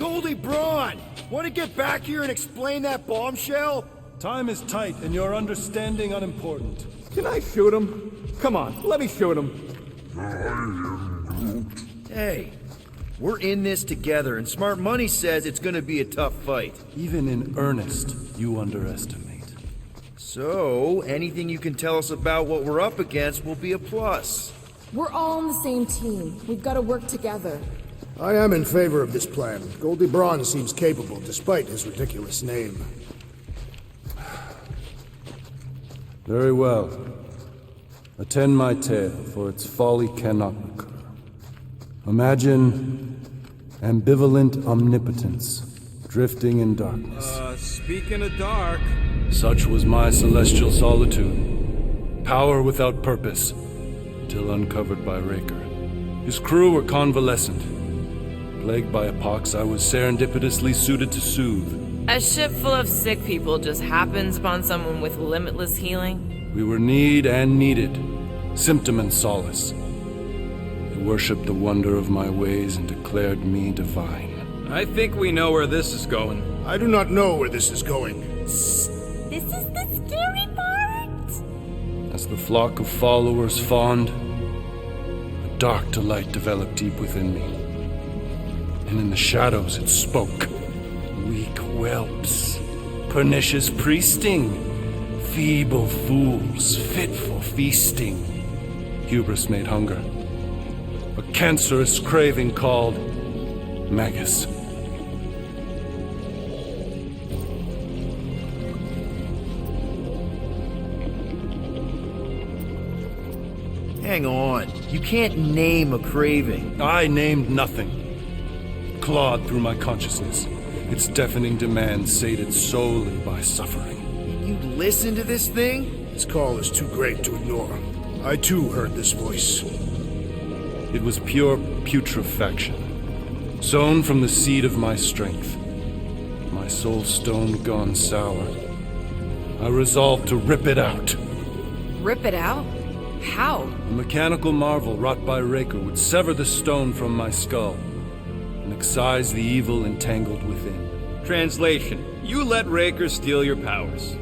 Goldie Braun! Want to get back here and explain that bombshell? Time is tight and your understanding unimportant. Can I shoot him? Come on, let me shoot him. Hey, we're in this together, and Smart Money says it's gonna be a tough fight. Even in earnest, you underestimate. So, anything you can tell us about what we're up against will be a plus. We're all on the same team. We've got to work together. I am in favor of this plan. Goldie Braun seems capable, despite his ridiculous name. Very well. Attend my tale, for its folly cannot recur. Imagine ambivalent omnipotence, drifting in darkness. Speaking of dark... Such was my celestial solitude. Power without purpose, till uncovered by Raker. His crew were convalescent. Plagued by a pox, I was serendipitously suited to soothe. A ship full of sick people just happens upon someone with limitless healing? We were need and needed, symptom and solace. They worshipped the wonder of my ways and declared me divine. I think we know where this is going. I do not know where this is going. This is the scary part! As the flock of followers fawned, a dark delight developed deep within me. And in the shadows it spoke. Weak whelps, pernicious priesting, feeble fools fit for feasting. Hubris made hunger. A cancerous craving called Magus. Hang on. You can't name a craving. I named nothing. It clawed through my consciousness, its deafening demands sated solely by suffering. You listen to this thing? Its call is too great to ignore. I too heard this voice. It was pure putrefaction, sown from the seed of my strength. My soul stone gone sour. I resolved to rip it out. Rip it out? How? A mechanical marvel wrought by Raker would sever the stone from my skull and excise the evil entangled within. Translation: you let Raker steal your powers.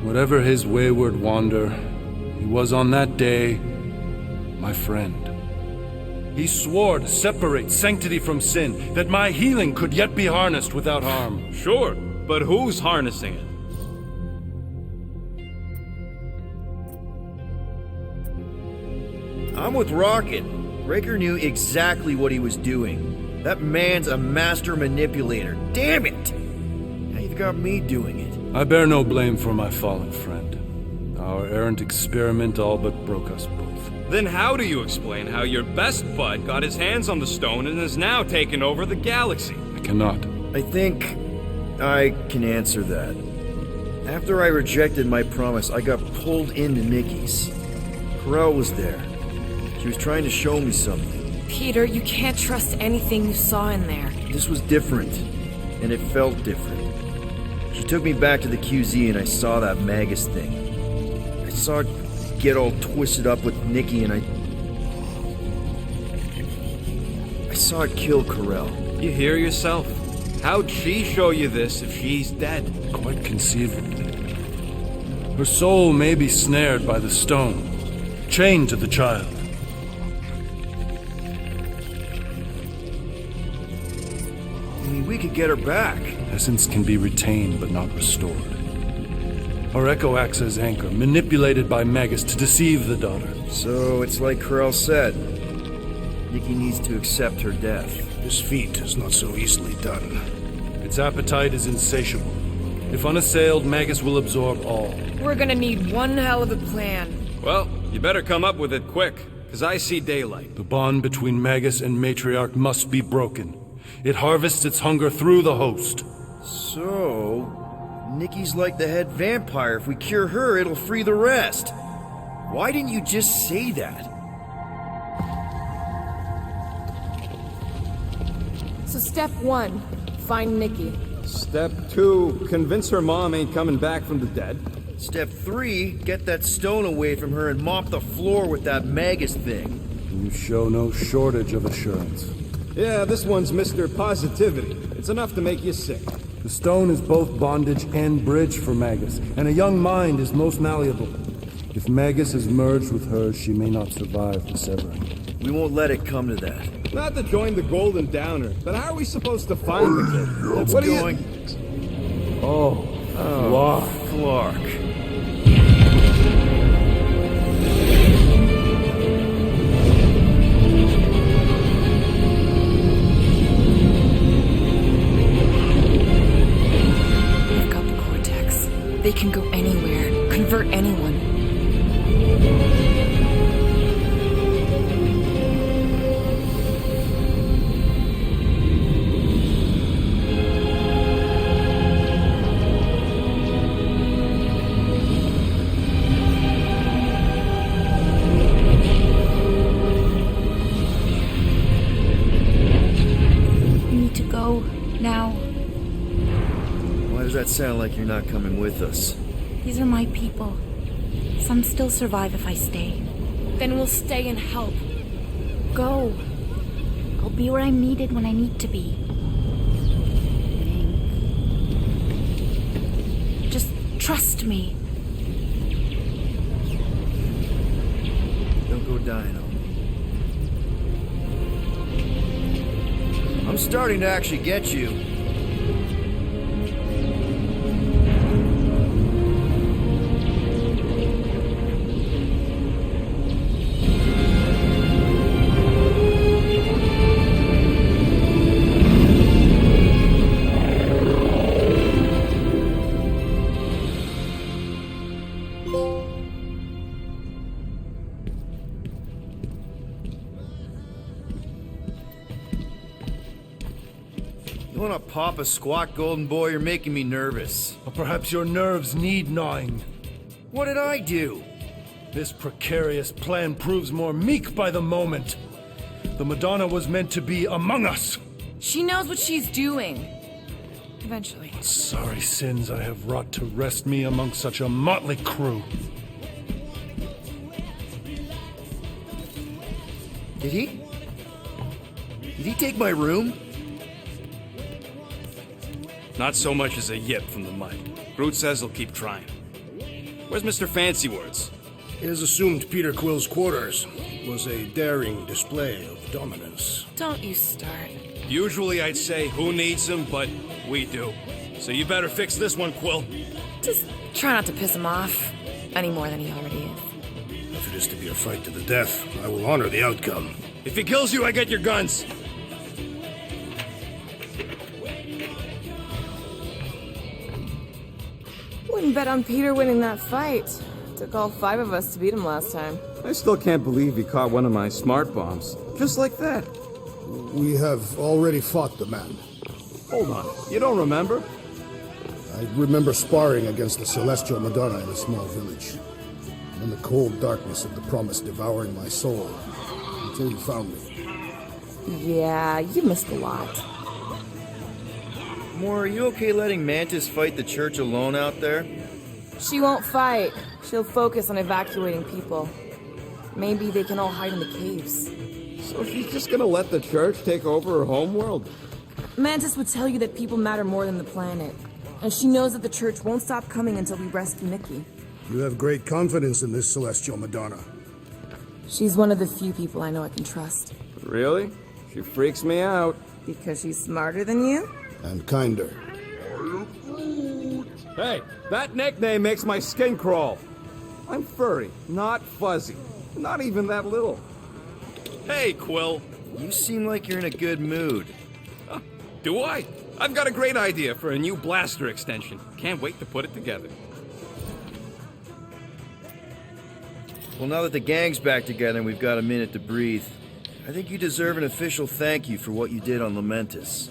Whatever his wayward wander, he was on that day my friend. He swore to separate sanctity from sin, that my healing could yet be harnessed without harm. Sure, but who's harnessing it? I'm with Rocket. Raker knew exactly what he was doing. That man's a master manipulator. Damn it! Now you've got me doing it. I bear no blame for my fallen friend. Our errant experiment all but broke us both. Then how do you explain how your best bud got his hands on the stone and is now taking over the galaxy? I cannot. I think I can answer that. After I rejected my promise, I got pulled into Nikki's. Corel was there. She was trying to show me something. Peter, you can't trust anything you saw in there. This was different, and it felt different. She took me back to the QZ and I saw that Magus thing. I saw it get all twisted up with Nikki and I saw it kill Corel. You hear yourself? How'd she show you this if she's dead? Quite conceivably. Her soul may be snared by the stone, chained to the child. We could get her back. Essence can be retained but not restored. Our echo acts as anchor, manipulated by Magus to deceive the daughter. So it's like Corel said. Nikki needs to accept her death. This feat is not so easily done. Its appetite is insatiable. If unassailed, Magus will absorb all. We're gonna need one hell of a plan. Well, you better come up with it quick, because I see daylight. The bond between Magus and Matriarch must be broken. It harvests its hunger through the host. So, Nikki's like the head vampire. If we cure her, it'll free the rest. Why didn't you just say that? So step 1, find Nikki. Step 2, convince her mom ain't coming back from the dead. Step 3, get that stone away from her and mop the floor with that Magus thing. You show no shortage of assurance. Yeah, this one's Mr. Positivity. It's enough to make you sick. The stone is both bondage and bridge for Magus, and a young mind is most malleable. If Magus is merged with hers, she may not survive the severing. We won't let it come to that. Not to join the Golden Downer, but how are we supposed to find the kid? It's What are going. you... Oh, Clark. They've got the cortex. They can go anywhere, convert anyone. We need to go now. Why does that sound like you're not coming with us? These are my people. Some still survive if I stay. Then we'll stay and help. Go. I'll be where I'm needed when I need to be. Just trust me. Don't go dying on me. I'm starting to actually get you. You wanna pop a squat, golden boy? You're making me nervous. or perhaps your nerves need gnawing. What did I do? This precarious plan proves more meek by the moment. The Madonna was meant to be among us. She knows what she's doing. Eventually. Sorry sins I have wrought to wrest me among such a motley crew. Did he? Did he take my room? Not so much as a yip from the mud. Groot says he'll keep trying. Where's Mr. Fancy Words? It is assumed Peter Quill's quarters was a daring display of dominance. Don't you start. Usually I'd say who needs him, but we do. So you better fix this one, Quill. Just try not to piss him off any more than he already is. If it is to be a fight to the death, I will honor the outcome. If he kills you, I get your guns. Wouldn't bet on Peter winning that fight. Took all 5 of us to beat him last time. I still can't believe he caught one of my smart bombs. Just like that. We have already fought the man. Hold on. You don't remember? I remember sparring against the Celestial Madonna in a small village. In the cold darkness of the promise devouring my soul. Until you found me. Yeah, you missed a lot. Moore, are you okay letting Mantis fight the church alone out there? She won't fight. She'll focus on evacuating people. Maybe they can all hide in the caves. So she's just gonna let the church take over her homeworld? Mantis would tell you that people matter more than the planet. And she knows that the church won't stop coming until we rescue Mickey. You have great confidence in this Celestial Madonna. She's one of the few people I know I can trust. Really? She freaks me out. Because she's smarter than you? And kinder. Hey, that nickname makes my skin crawl. I'm furry, not fuzzy. Not even that little. Hey, Quill. You seem like you're in a good mood. Do I? I've got a great idea for a new blaster extension. Can't wait to put it together. Well, now that the gang's back together and we've got a minute to breathe, I think you deserve an official thank you for what you did on Lamentus.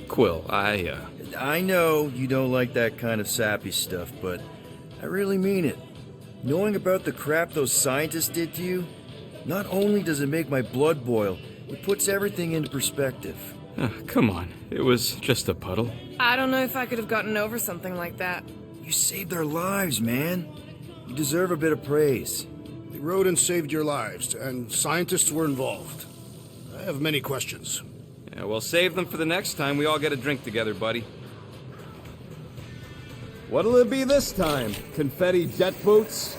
Quill, I know you don't like that kind of sappy stuff, but I really mean it. Knowing about the crap those scientists did to you, not only does it make my blood boil, it puts everything into perspective. come on. It was just a puddle. I don't know if I could have gotten over something like that. You saved their lives, man. You deserve a bit of praise. The rodents saved your lives, and scientists were involved. I have many questions. Yeah, we'll save them for the next time we all get a drink together, buddy. What'll it be this time? Confetti jet boots?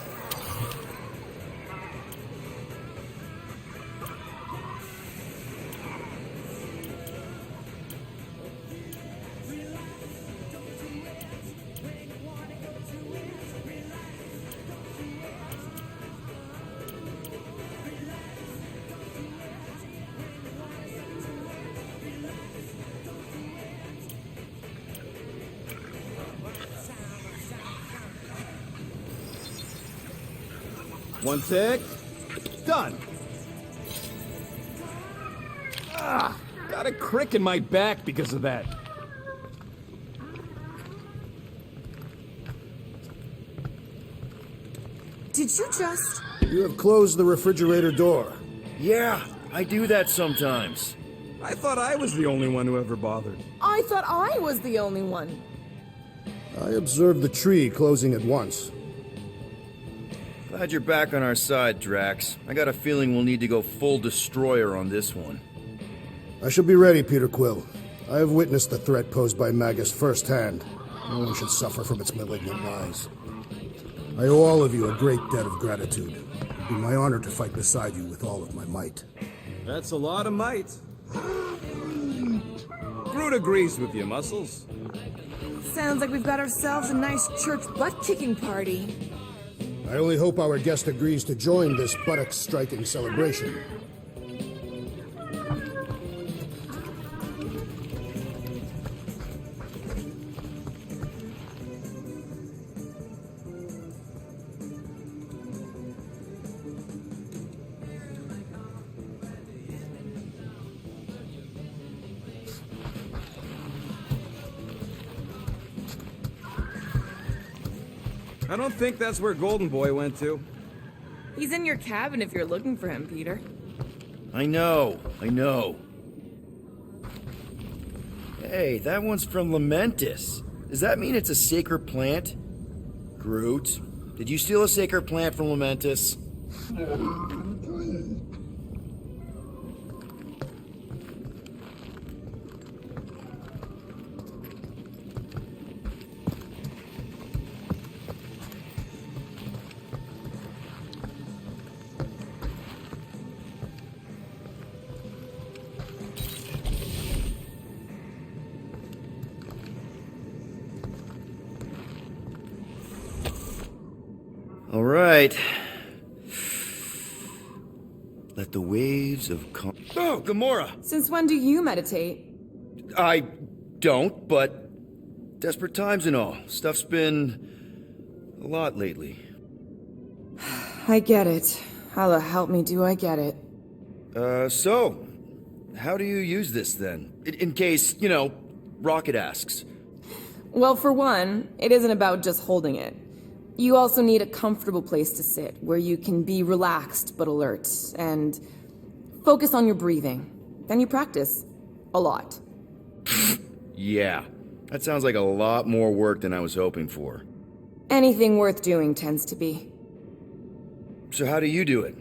One tick. Done. Ah, got a crick in my back because of that. Did you just... You have closed the refrigerator door. Yeah, I do that sometimes. I thought I was the only one who ever bothered. I thought I was the only one. I observed the tree closing at once. Glad you're back on our side, Drax. I got a feeling we'll need to go full destroyer on this one. I shall be ready, Peter Quill. I have witnessed the threat posed by Magus firsthand. No one should suffer from its malignant lies. I owe all of you a great debt of gratitude. It would be my honor to fight beside you with all of my might. That's a lot of might. Groot agrees with you, Muscles. Sounds like we've got ourselves a nice church butt-kicking party. I only hope our guest agrees to join this buttock-striking celebration. I don't think that's where Golden Boy went to. He's in your cabin if you're looking for him, Peter. I know. Hey, that one's from Lamentis. Does that mean it's a sacred plant? Groot, did you steal a sacred plant from Lamentis? All right. Let the waves of Oh, Gamora! Since when do you meditate? I don't, but desperate times and all. Stuff's been a lot lately. I get it. How the help me do I get it? So, how do you use this then? In case, Rocket asks. Well, for one, it isn't about just holding it. You also need a comfortable place to sit, where you can be relaxed but alert, and focus on your breathing. Then you practice. A lot. Yeah, that sounds like a lot more work than I was hoping for. Anything worth doing tends to be. So how do you do it?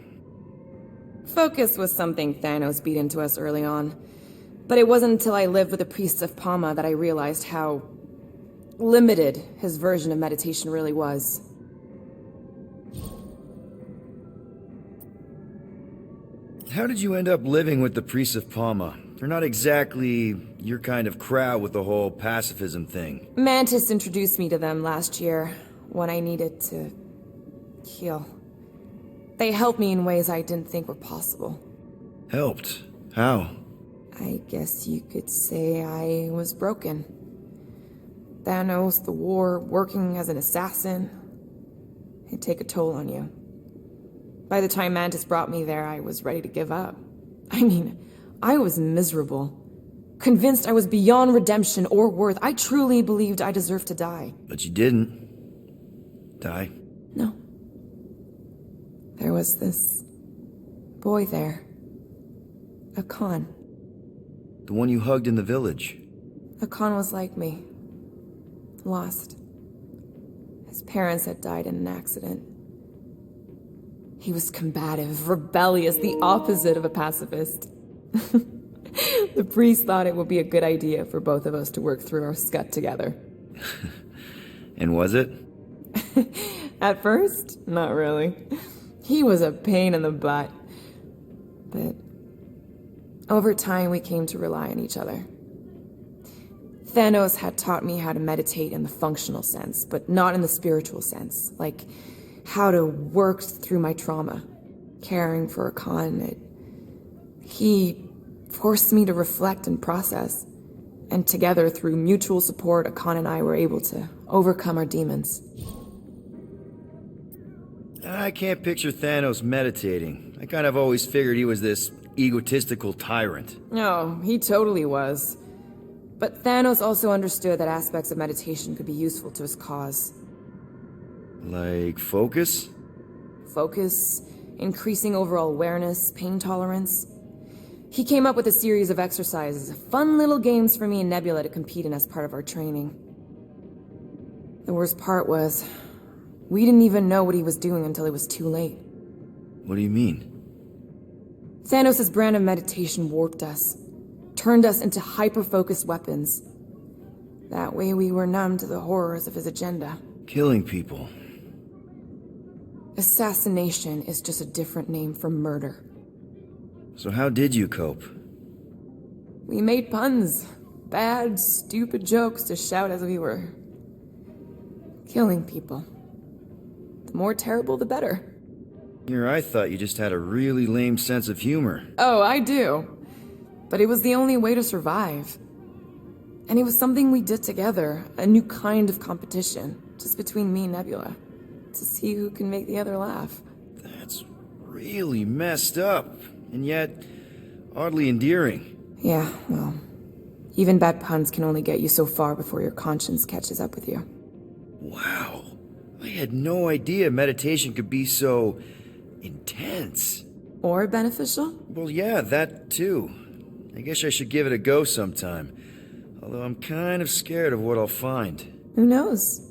Focus was something Thanos beat into us early on. But it wasn't until I lived with the priests of Palma that I realized how limited his version of meditation really was. How did you end up living with the priests of Palma? They're not exactly your kind of crowd with the whole pacifism thing. Mantis introduced me to them last year, when I needed to heal. They helped me in ways I didn't think were possible. Helped? How? I guess you could say I was broken. Thanos, the war, working as an assassin. It'd take a toll on you. By the time Mantis brought me there, I was ready to give up. I mean, I was miserable. Convinced I was beyond redemption or worth. I truly believed I deserved to die. But you didn't. Die? No. There was this boy there. A Khan. The one you hugged in the village. A Khan was like me. Lost. His parents had died in an accident. He was combative, rebellious, the opposite of a pacifist. The priest thought it would be a good idea for both of us to work through our scut together. And was it? At first, not really. He was a pain in the butt. But over time, we came to rely on each other. Thanos had taught me how to meditate in the functional sense, but not in the spiritual sense, like how to work through my trauma, caring for Khan. He forced me to reflect and process, and together, through mutual support, Khan and I were able to overcome our demons. I can't picture Thanos meditating. I kind of always figured he was this egotistical tyrant. Oh, he totally was. But Thanos also understood that aspects of meditation could be useful to his cause. Like focus? Focus, increasing overall awareness, pain tolerance. He came up with a series of exercises, fun little games for me and Nebula to compete in as part of our training. The worst part was, we didn't even know what he was doing until it was too late. What do you mean? Thanos' brand of meditation warped us, turned us into hyper-focused weapons. That way we were numb to the horrors of his agenda. Killing people. Assassination is just a different name for murder. So how did you cope? We made puns. Bad, stupid jokes to shout as we were killing people. The more terrible, the better. Here, I thought you just had a really lame sense of humor. Oh, I do. But it was the only way to survive. And it was something we did together, a new kind of competition, just between me and Nebula, to see who can make the other laugh. That's really messed up, and yet oddly endearing. Yeah, well, even bad puns can only get you so far before your conscience catches up with you. Wow. I had no idea meditation could be so intense. Or beneficial? Well, yeah, that too. I guess I should give it a go sometime. Although I'm kind of scared of what I'll find. Who knows?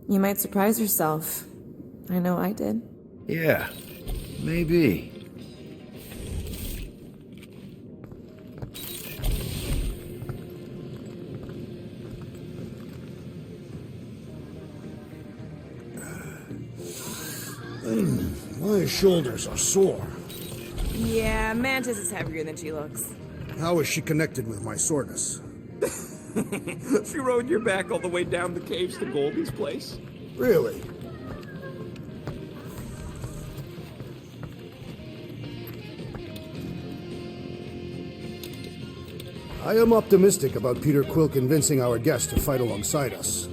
You might surprise yourself. I know I did. Yeah, maybe. My shoulders are sore. Yeah, Mantis is heavier than she looks. How is she connected with my soreness? She rode your back all the way down the caves to Goldie's place? Really? I am optimistic about Peter Quill convincing our guest to fight alongside us.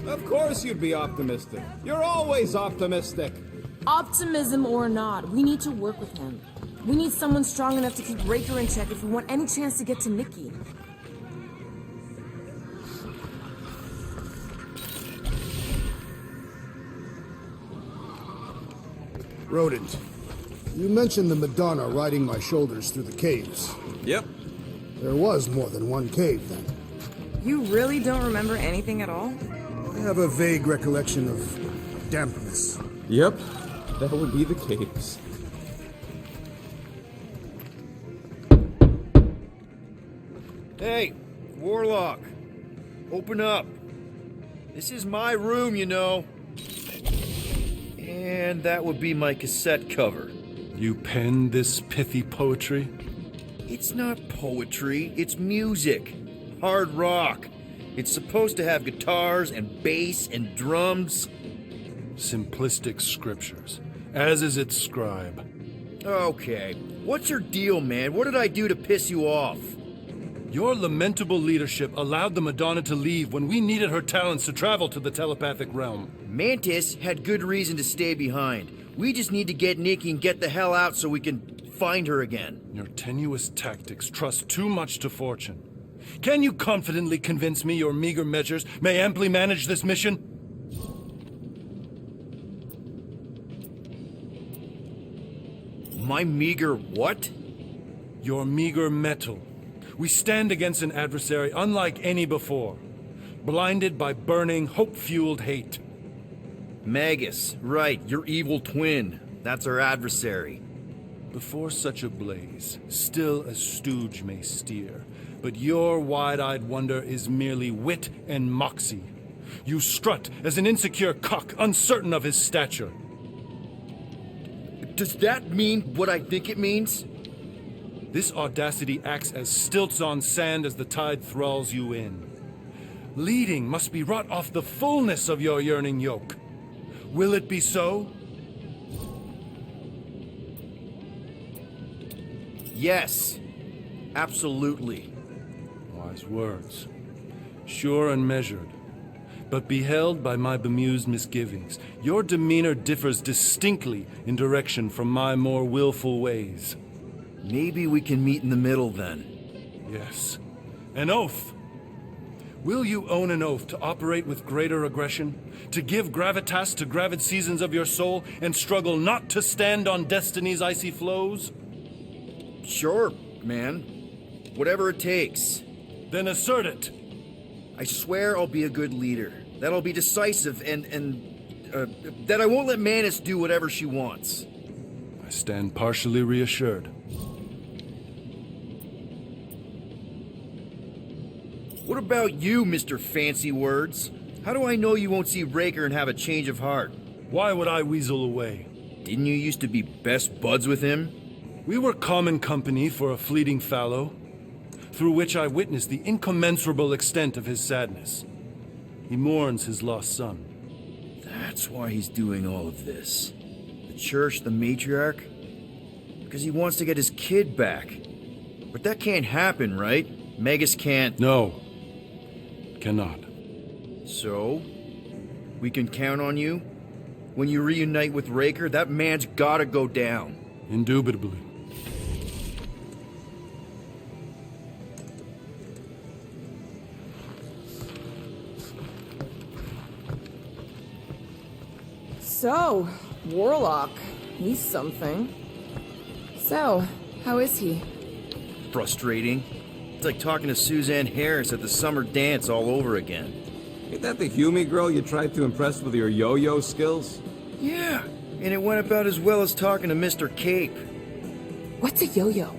Of course you'd be optimistic. You're always optimistic. Optimism or not, we need to work with him. We need someone strong enough to keep Raker in check if we want any chance to get to Nikki. Rodent, you mentioned the Madonna riding my shoulders through the caves. Yep. There was more than one cave, then. You really don't remember anything at all? I have a vague recollection of dampness. Yep. That would be the caves. Hey, Warlock. Open up. This is my room, you know. And that would be my cassette cover. You penned this pithy poetry? It's not poetry, it's music. Hard rock. It's supposed to have guitars and bass and drums. Simplistic scriptures, as is its scribe. Okay, what's your deal, man? What did I do to piss you off? Your lamentable leadership allowed the Madonna to leave when we needed her talents to travel to the telepathic realm. Mantis had good reason to stay behind. We just need to get Nikki and get the hell out so we can find her again. Your tenuous tactics trust too much to fortune. Can you confidently convince me your meager measures may amply manage this mission? My meager what? Your meager metal. We stand against an adversary unlike any before, blinded by burning, hope-fueled hate. Magus, right, your evil twin. That's our adversary. Before such a blaze, still a stooge may steer, but your wide-eyed wonder is merely wit and moxie. You strut as an insecure cock, uncertain of his stature. Does that mean what I think it means? This audacity acts as stilts on sand as the tide thralls you in. Leading must be wrought off the fullness of your yearning yoke. Will it be so? Yes, absolutely. Wise words. Sure and measured. But beheld by my bemused misgivings, your demeanor differs distinctly in direction from my more willful ways. Maybe we can meet in the middle then. Yes. An oath. Will you own an oath to operate with greater aggression? To give gravitas to gravid seasons of your soul and struggle not to stand on destiny's icy flows? Sure, man. Whatever it takes. Then assert it. I swear I'll be a good leader. That I'll be decisive and that I won't let Manus do whatever she wants. I stand partially reassured. What about you, Mr. Fancy Words? How do I know you won't see Raker and have a change of heart? Why would I weasel away? Didn't you used to be best buds with him? We were common company for a fleeting fallow, through which I witnessed the incommensurable extent of his sadness. He mourns his lost son. That's why he's doing all of this. The church, the matriarch? Because he wants to get his kid back. But that can't happen, right? Magus can't... No. Cannot. So? We can count on you? When you reunite with Raker, that man's gotta go down. Indubitably. So, Warlock, he's something. So, how is he? Frustrating. It's like talking to Suzanne Harris at the summer dance all over again. Ain't that the Hume girl you tried to impress with your yo-yo skills? Yeah, and it went about as well as talking to Mr. Cape. What's a yo-yo?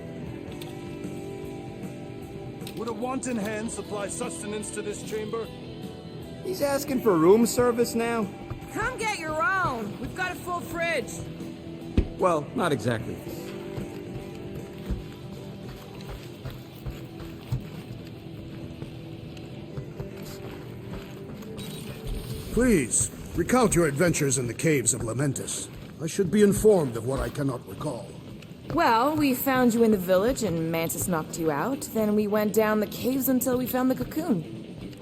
Would a wanton hand supply sustenance to this chamber? He's asking for room service now? Come get your own. We've got a full fridge. Well, not exactly. Please, recount your adventures in the caves of Lamentus. I should be informed of what I cannot recall. Well, we found you in the village and Mantis knocked you out. Then we went down the caves until we found the cocoon.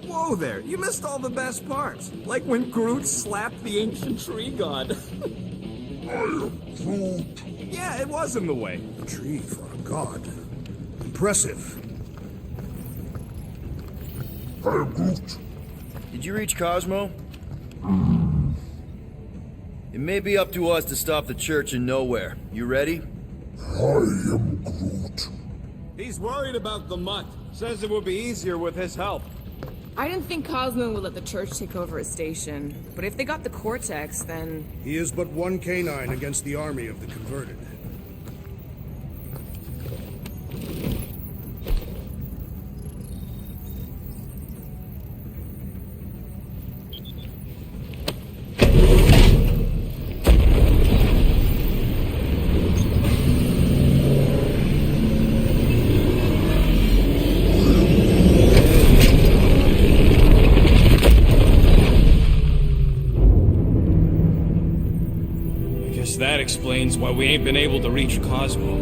Whoa there, you missed all the best parts. Like when Groot slapped the ancient tree god. I am Groot. Yeah, it was in the way. A tree for a god. Impressive. I am Groot. Did you reach Cosmo? It may be up to us to stop the church in nowhere. You ready? I am Groot. He's worried about the mutt. Says it will be easier with his help. I didn't think Cosmo would let the church take over a station, but if they got the Cortex, then... He is but one canine against the army of the converted. That explains why we ain't been able to reach Cosmo.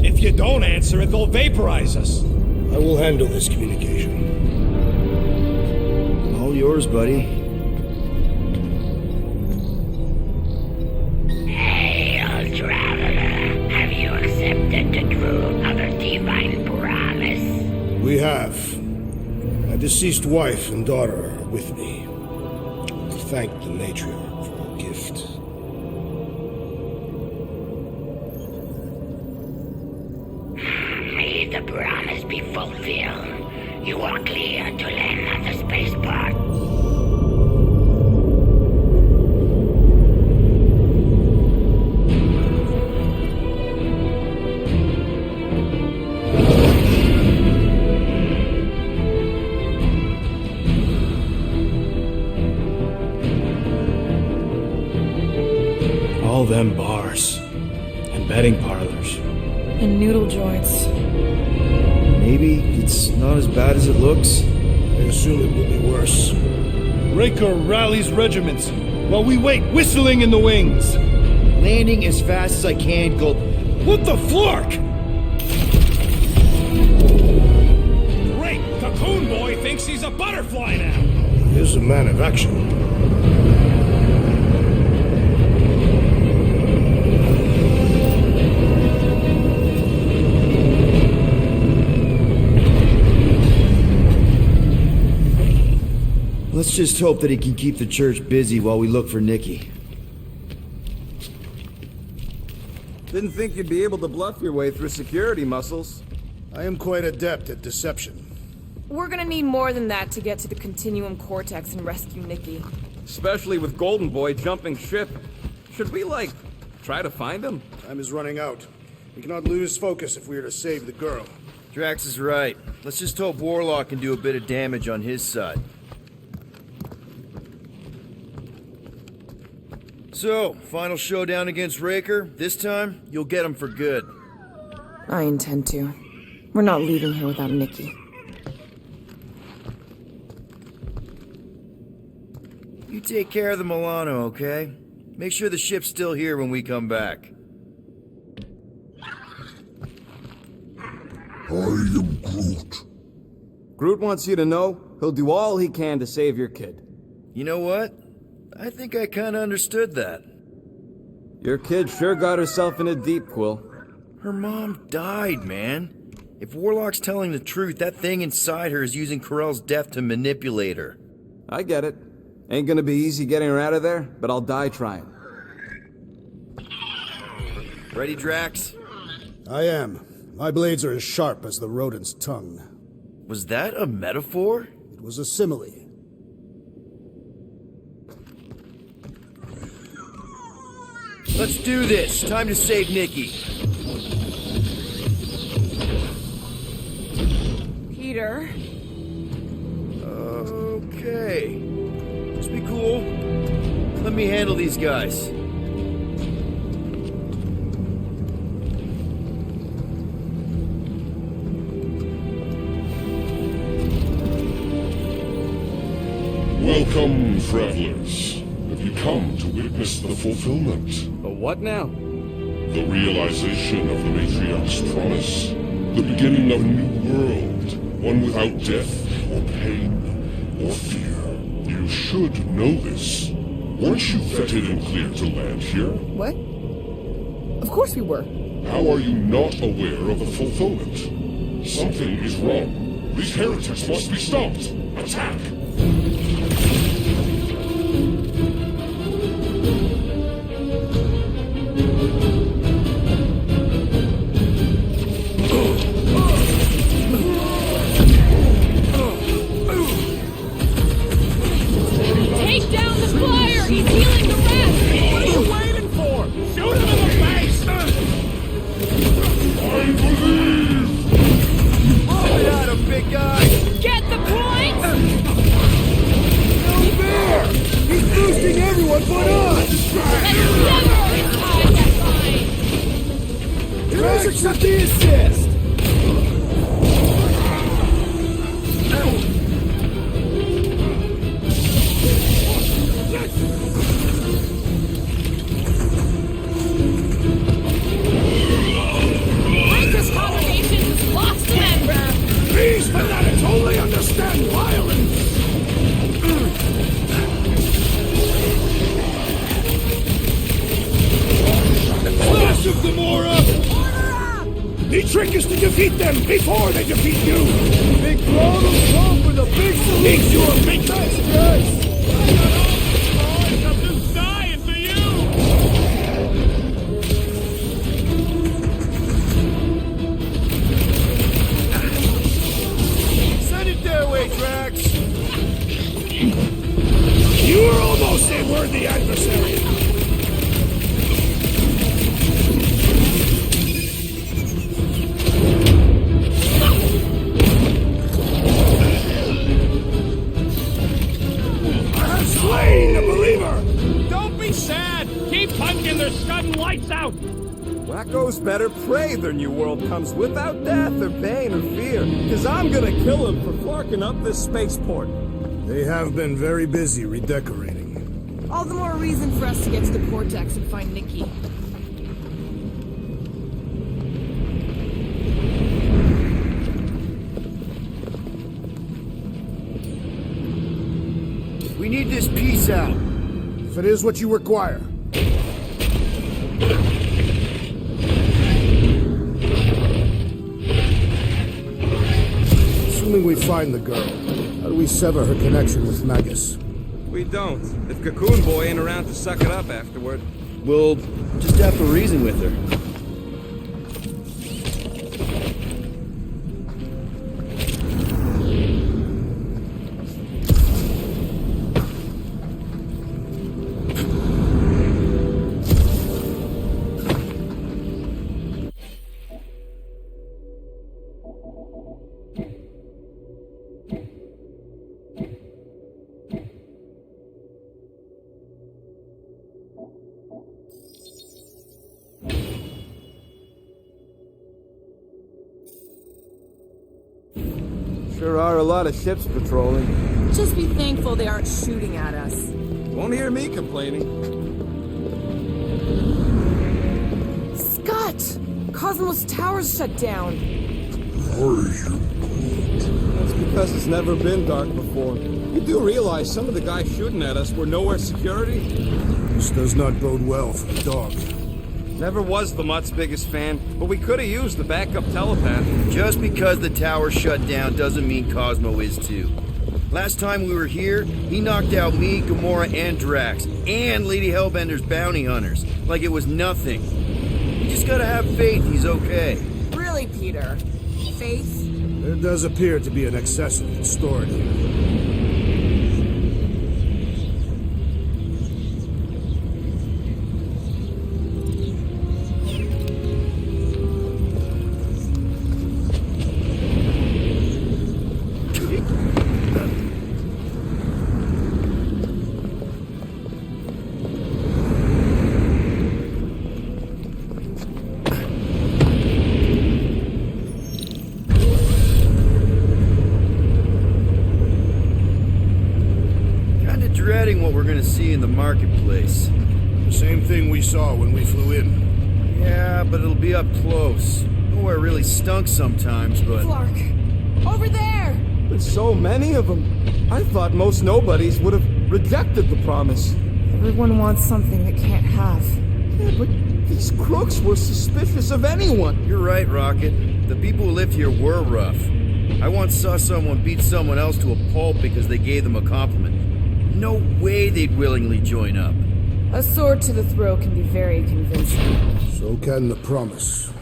If you don't answer it, they'll vaporize us. I will handle this communication. All yours, buddy. Hail, traveler. Have you accepted the truth of a divine promise? We have. My deceased wife and daughter are with me. Thank the matriarch for her gift. May the promise be fulfilled. You are clear to land on the spaceport. All them bars and betting parlors. And noodle joints. Maybe it's not as bad as it looks. I assume it will be worse. Raker rallies regiments while we wait whistling in the wings. Landing as fast as I can, Gold. What the flark? Great! Cocoon Boy thinks he's a butterfly now! He's a man of action. Let's just hope that he can keep the church busy while we look for Nikki. Didn't think you'd be able to bluff your way through security, Muscles. I am quite adept at deception. We're gonna need more than that to get to the Continuum Cortex and rescue Nikki. Especially with Golden Boy jumping ship. Should we, try to find him? Time is running out. We cannot lose focus if we are to save the girl. Drax is right. Let's just hope Warlock can do a bit of damage on his side. So, final showdown against Raker. This time, you'll get him for good. I intend to. We're not leaving here without Nikki. You take care of the Milano, okay? Make sure the ship's still here when we come back. I am Groot. Groot wants you to know he'll do all he can to save your kid. You know what? I think I kinda understood that. Your kid sure got herself in a deep, Quill. Her mom died, man. If Warlock's telling the truth, that thing inside her is using Corell's death to manipulate her. I get it. Ain't gonna be easy getting her out of there, but I'll die trying. Ready, Drax? I am. My blades are as sharp as the rodent's tongue. Was that a metaphor? It was a simile. Let's do this. Time to save Nikki. Peter? Okay. Just be cool. Let me handle these guys. Welcome, travelers. Have you come to witness the fulfillment? A what now? The realization of the Matriarch's promise. The beginning of a new world. One without death, or pain, or fear. You should know this. Weren't you vetted and cleared to land here? What? Of course we were. How are you not aware of the fulfillment? Something is wrong. These heretics must be stopped. Attack! Take down the flyer! He's healing the rest! What are you waiting for? Shoot him in the face! I believe! Get at him, big guy! Get the points! No fair! He's boosting everyone but us! Let's sever his ties that bind! Let's accept the assist! Raker's congregation has lost a member! These fanatics only understand violence! Clash of Gamora! The trick is to defeat them before they defeat you! Big problems come with a big solution! Makes you a big nice guys! I'm just dying for you! Send it their way, Drax! You are almost a worthy adversary! I have slain Keep punching their scudding lights out! Wackos better pray their new world comes without death or pain or fear, because I'm gonna kill them for flarking up this spaceport. They have been very busy redecorating. All the more reason for us to get to the Cortex and find Nikki. We need this piece out. If it is what you require. Assuming we find the girl, how do we sever her connection with Magus? We don't. If Cocoon Boy ain't around to suck it up afterward. We'll just have to reason with her. Sure are a lot of ships patrolling. Just be thankful they aren't shooting at us. Won't hear me complaining. Scott! Cosmos Tower's shut down. That's because it's never been dark before. You do realize some of the guys shooting at us were nowhere security? This does not bode well for the dog. Never was the Mutt's biggest fan, but we could have used the backup telepath. Just because the tower shut down doesn't mean Cosmo is too. Last time we were here, he knocked out me, Gamora, and Drax, and Lady Hellbender's bounty hunters, like it was nothing. You just gotta have faith he's okay. Really, Peter? Faith? There does appear to be an accessory stored here. What we're gonna see in the marketplace. Same thing we saw when we flew in. Yeah, but it'll be up close. Nowhere really stunk sometimes, but... Clark! Over there! There's so many of them. I thought most nobodies would have rejected the promise. Everyone wants something they can't have. Yeah, but these crooks were suspicious of anyone. You're right, Rocket. The people who lived here were rough. I once saw someone beat someone else to a pulp because they gave them a compliment. No way they'd willingly join up. A sword to the throat can be very convincing. So can the promise.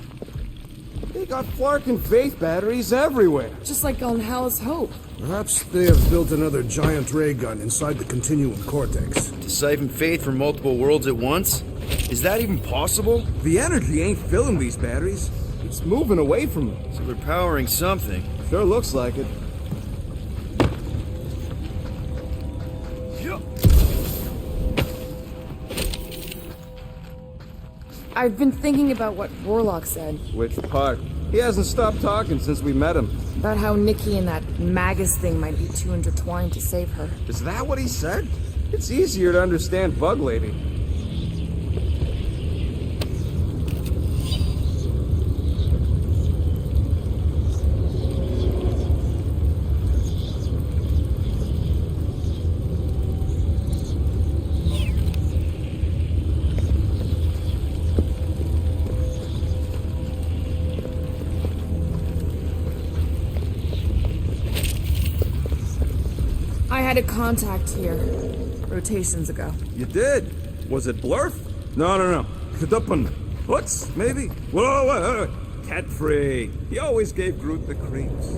They got Flark and Faith batteries everywhere. Just like on Hell's Hope. Perhaps they have built another giant ray gun inside the Continuum Cortex. To siphon Faith from multiple worlds at once? Is that even possible? The energy ain't filling these batteries. It's moving away from them. So they're powering something. Sure looks like it. I've been thinking about what Warlock said. Which part? He hasn't stopped talking since we met him. About how Nikki and that Magus thing might be too intertwined to save her. Is that what he said? It's easier to understand Bug Lady. I had a contact here, rotations ago. You did? Was it Blurf? No. Kadupan. Hoots, maybe? Whoa. Cat free. He always gave Groot the creeps.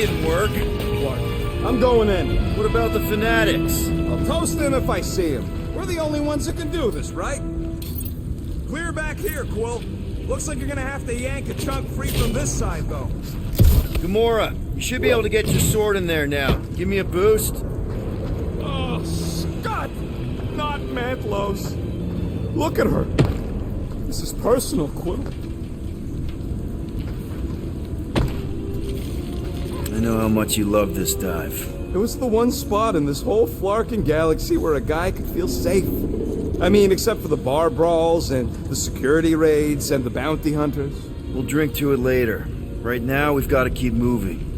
didn't work. What? I'm going in. What about the fanatics? I'll toast them if I see them. We're the only ones that can do this, right? Clear back here, Quill. Looks like you're gonna have to yank a chunk free from this side, though. Gamora, you should be able to get your sword in there now. Give me a boost. Oh, Scott! Not Mantlos. Look at her. This is personal, Quill. I know how much you love this dive. It was the one spot in this whole Flarkin galaxy where a guy could feel safe. I mean, except for the bar brawls and the security raids and the bounty hunters. We'll drink to it later. Right now, we've got to keep moving.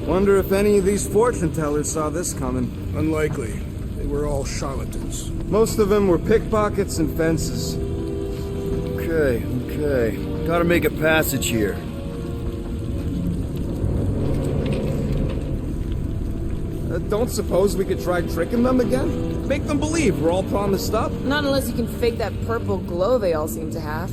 Wonder if any of these fortune tellers saw this coming. Unlikely. They were all charlatans. Most of them were pickpockets and fences. Okay. Gotta make a passage here. Don't suppose we could try tricking them again? Make them believe we're all promised up? Not unless you can fake that purple glow they all seem to have.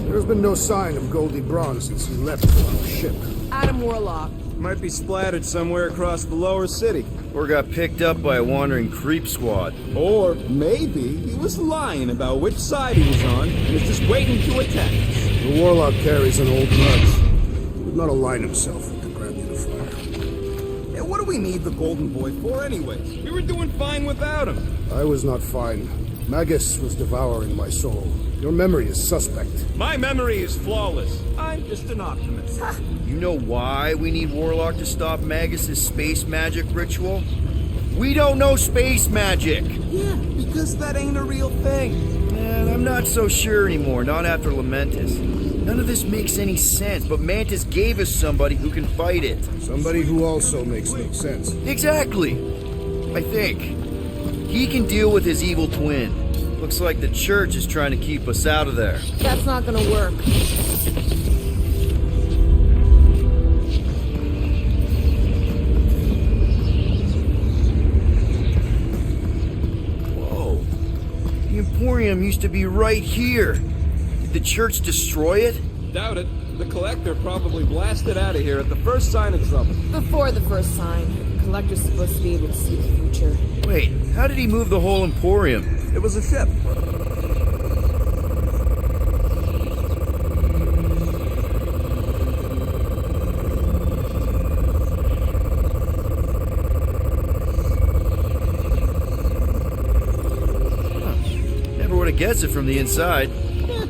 There's been no sign of Goldie Braun since he left on the ship. Adam Warlock. Might be splattered somewhere across the lower city. Or got picked up by a wandering creep squad. Or maybe he was lying about which side he was on and was just waiting to attack us. The Warlock carries an old grudge. He would not align himself with the Grand Unifier. And what do we need the Golden Boy for anyways? We were doing fine without him. I was not fine. Magus was devouring my soul. Your memory is suspect. My memory is flawless. I'm just an optimist. You know why we need Warlock to stop Magus' space magic ritual? We don't know space magic! Yeah, because that ain't a real thing. Man, I'm not so sure anymore, not after Lamentus. None of this makes any sense, but Mantis gave us somebody who can fight it. Somebody who also makes no sense. Exactly! I think. He can deal with his evil twin. Looks like the church is trying to keep us out of there. That's not gonna work. Whoa. The Emporium used to be right here. Did the church destroy it? Doubt it. The Collector probably blasted out of here at the first sign of trouble. Before the first sign. The Collector's supposed to be able to see the future. Wait, how did he move the whole Emporium? It was a ship. Never would have guessed it from the inside.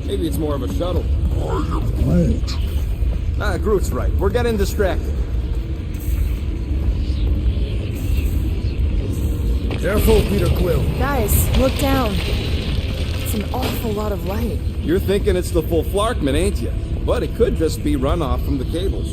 Maybe it's more of a shuttle. Groot's right. We're getting distracted. Careful, Peter Quill. Guys, look down. It's an awful lot of light. You're thinking it's the full Flarkman, ain't you? But it could just be runoff from the cables.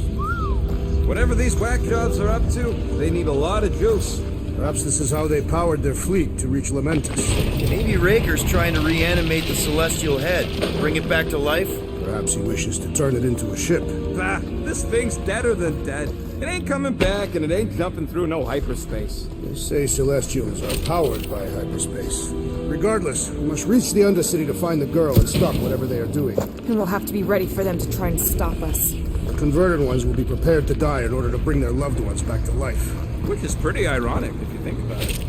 Whatever these whack jobs are up to, they need a lot of juice. Perhaps this is how they powered their fleet to reach Lamentus. Maybe Raker's trying to reanimate the celestial head. Bring it back to life? Perhaps he wishes to turn it into a ship. Bah, this thing's deader than dead. It ain't coming back, and it ain't jumping through no hyperspace. They say Celestials are powered by hyperspace. Regardless, we must reach the Undercity to find the girl and stop whatever they are doing. And we'll have to be ready for them to try and stop us. The converted ones will be prepared to die in order to bring their loved ones back to life. Which is pretty ironic, if you think about it.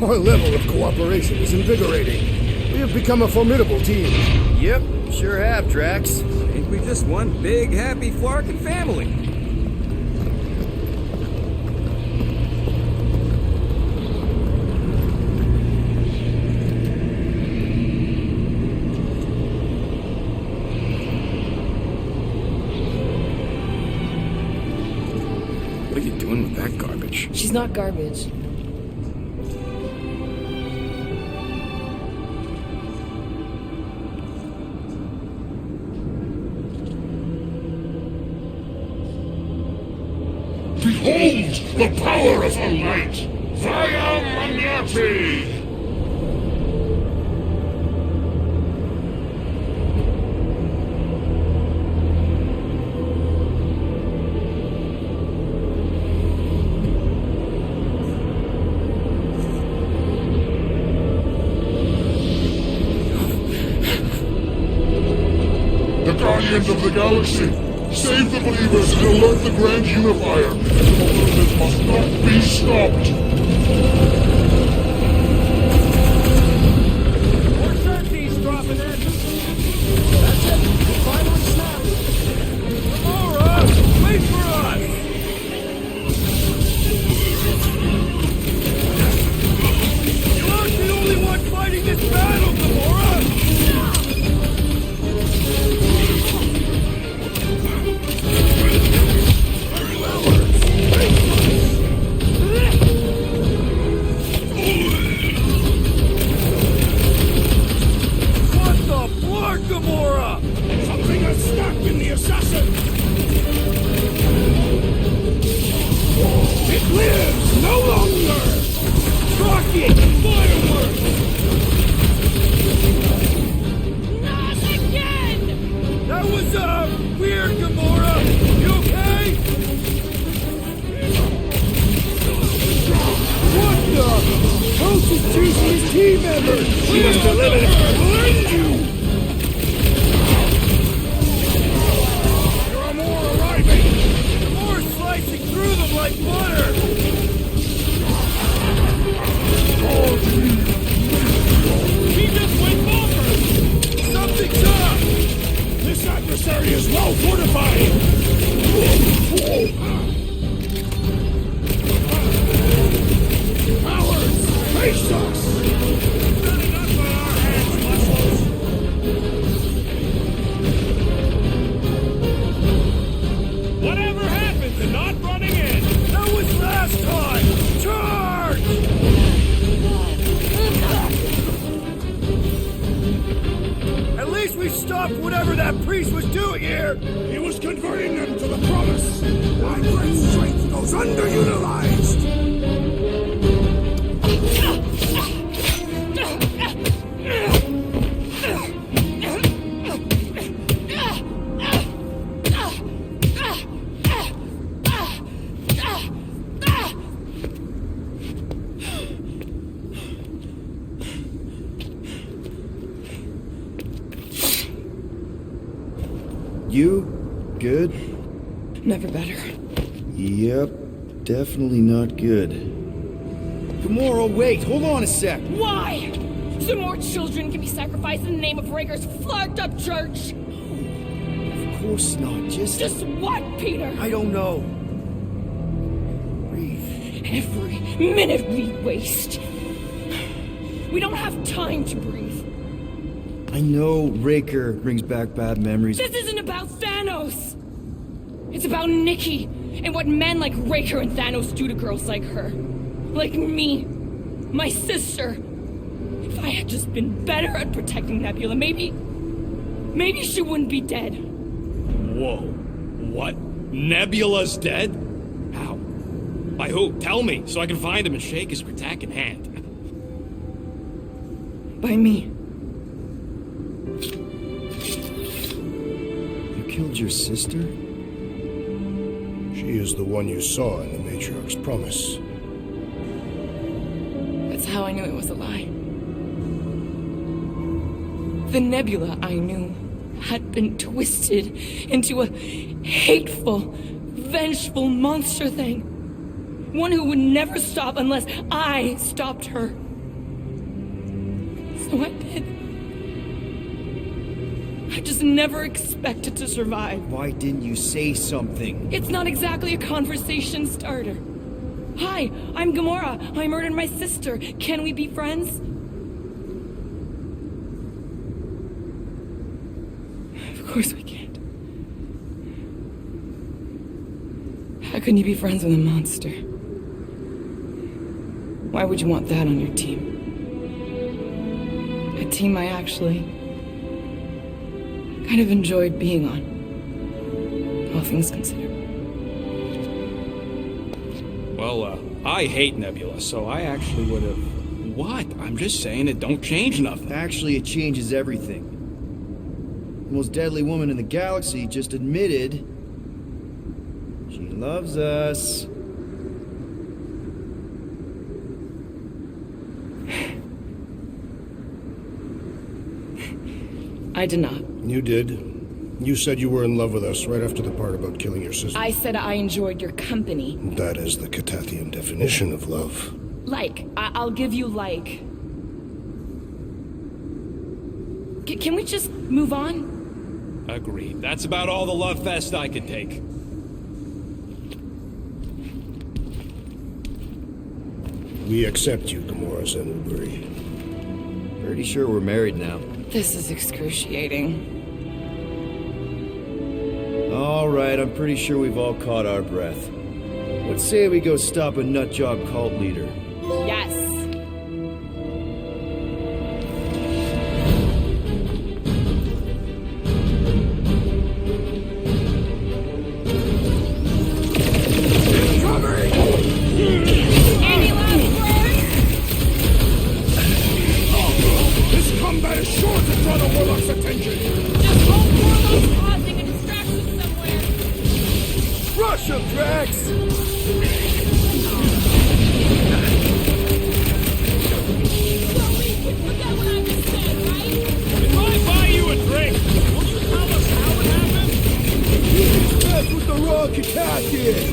Our level of cooperation is invigorating. We have become a formidable team. Yep, sure have, Drax. Ain't we just one big, happy Flarkin family? What are you doing Done with that garbage. She's not garbage. Behold the power of her light! Via Magnati! The Guardians of the Galaxy! Save the believers and alert the Grand Unifier! The movement must not be stopped! More sentries dropping in! That's it! We finally snapped! Gamora! Wait for us! You aren't the only one fighting this battle, Gamora! Gamora! Something is stuck in the assassin! It lives no longer! Rocket! Fireworks! Not again! That was, weird, Gamora! You okay? What the? Coach is chasing his team members! She must have let it behind you! Through them like butter! He just went over! Something's up! This adversary is well fortified! Powers! Face us! Not enough on our hands, muscles! Whatever happened to not running in? That was last time! Charge! At least we stopped whatever that priest was doing here! He was converting them to the promise! My great strength goes underutilized! You? Good? Never better. Yep, definitely not good. Gamora, wait! Hold on a sec! Why? So more children can be sacrificed in the name of Raker's flagged up church? Of course not, just what, Peter? I don't know. Breathe. Every minute we waste. We don't have time to breathe. I know Raker brings back bad memories. This isn't about Thanos! It's about Nikki, and what men like Raker and Thanos do to girls like her. Like me. My sister. If I had just been better at protecting Nebula, maybe she wouldn't be dead. Whoa. What? Nebula's dead? How? By who? Tell me, so I can find him and shake his Kratak in hand. By me. Killed your sister? She is the one you saw in the Matriarch's promise. That's how I knew it was a lie. The Nebula I knew had been twisted into a hateful, vengeful monster thing. One who would never stop unless I stopped her. So I did. I just never expected to survive. Why didn't you say something? It's not exactly a conversation starter. Hi, I'm Gamora. I murdered my sister. Can we be friends? Of course we can't. How can you be friends with a monster? Why would you want that on your team? A team I actually kind of enjoyed being on, all things considered. Well, I hate Nebula, so I actually would have... What? I'm just saying it don't change nothing. Actually, it changes everything. The most deadly woman in the galaxy just admitted she loves us. I did not. You did. You said you were in love with us right after the part about killing your sister. I said I enjoyed your company. That is the Catathian definition of love. Like. I'll give you like. Can we just move on? Agreed. That's about all the love fest I could take. We accept you, Gamora Zenuburi. Pretty sure we're married now. This is excruciating. All right, I'm pretty sure we've all caught our breath. Let's say we go stop a nutjob cult leader. Yes. Any last words? This combat is sure to draw the Warlock's attention. Just hope Warlock's causing a distraction somewhere. Rush him, Drax! With the raw Catathian!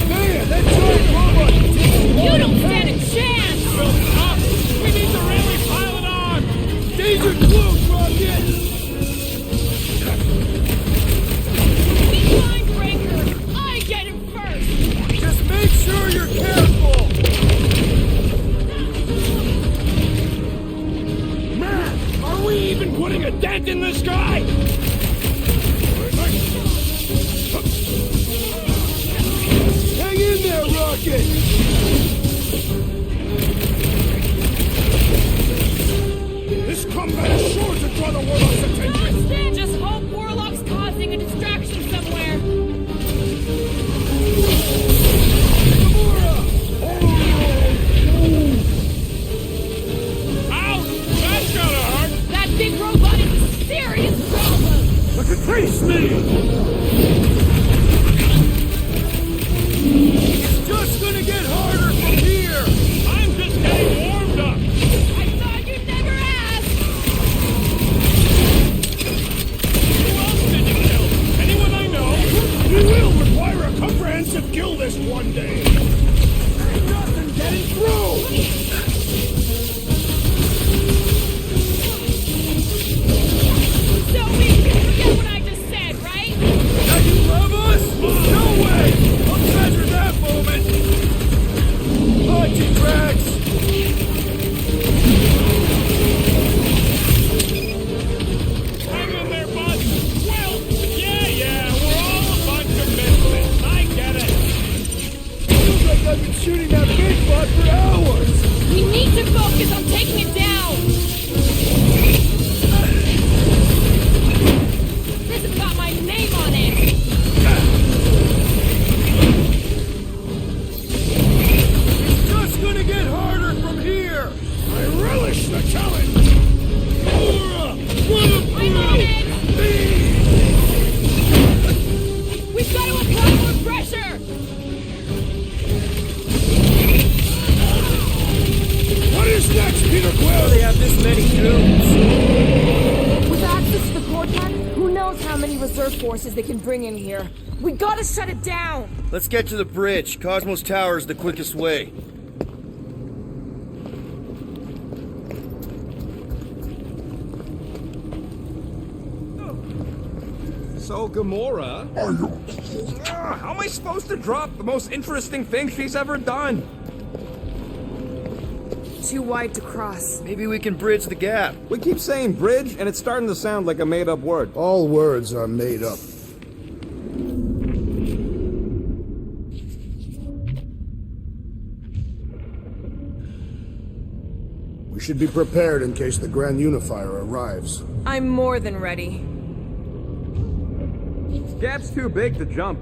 Man, that giant robot can take a You don't stand a chance! We need to really pile it on! Danger close, Rocket! Be blind breaker! I get him first! Just make sure you're careful! Man, are we even putting a dent in this guy? Hang in there, Rocket! This combat is sure to draw the Warlock's attention! Just hope Warlock's causing a distraction somewhere. Ouch! That's gonna hurt! That big robot is a serious problem! Look at Trace me! It's just gonna get harder from here! I'm just getting warmed up! I thought you'd never ask! Who else did you kill? Anyone I know? We will require a comprehensive kill list one day! Ain't nothing getting through! So we can forget what I just said, right? Now you love us? No way! I'll treasure that moment! Drax! Hang in there, bud! Well, yeah, we're all a bunch of misfits. I get it! Feels like I've been shooting that big bud for hours! We need to focus on taking it down! This has got my name on it! It's gonna get harder from here! I relish the challenge! I'm on it! We've got to apply more pressure! What is next, Peter Quill? They have this many goons. With access to the Cortec, who knows how many reserve forces they can bring in here. We gotta shut it down! Let's get to the bridge. Cosmos Tower is the quickest way. So, Gamora... how am I supposed to drop the most interesting thing she's ever done? Too wide to cross. Maybe we can bridge the gap. We keep saying bridge, and it's starting to sound like a made-up word. All words are made up. should be prepared in case the Grand Unifier arrives. I'm more than ready. This gap's too big to jump.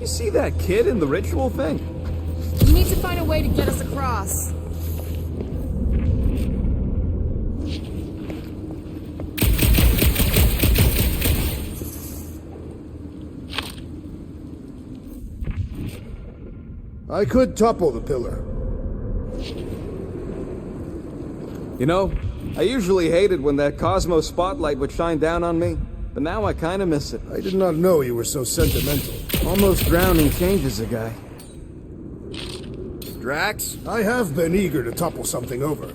You see that kid in the ritual thing? We need to find a way to get us across. I could topple the pillar. You know, I usually hated when that Cosmo spotlight would shine down on me, but now I kinda miss it. I did not know you were so sentimental. Almost drowning changes a guy. Drax? I have been eager to topple something over.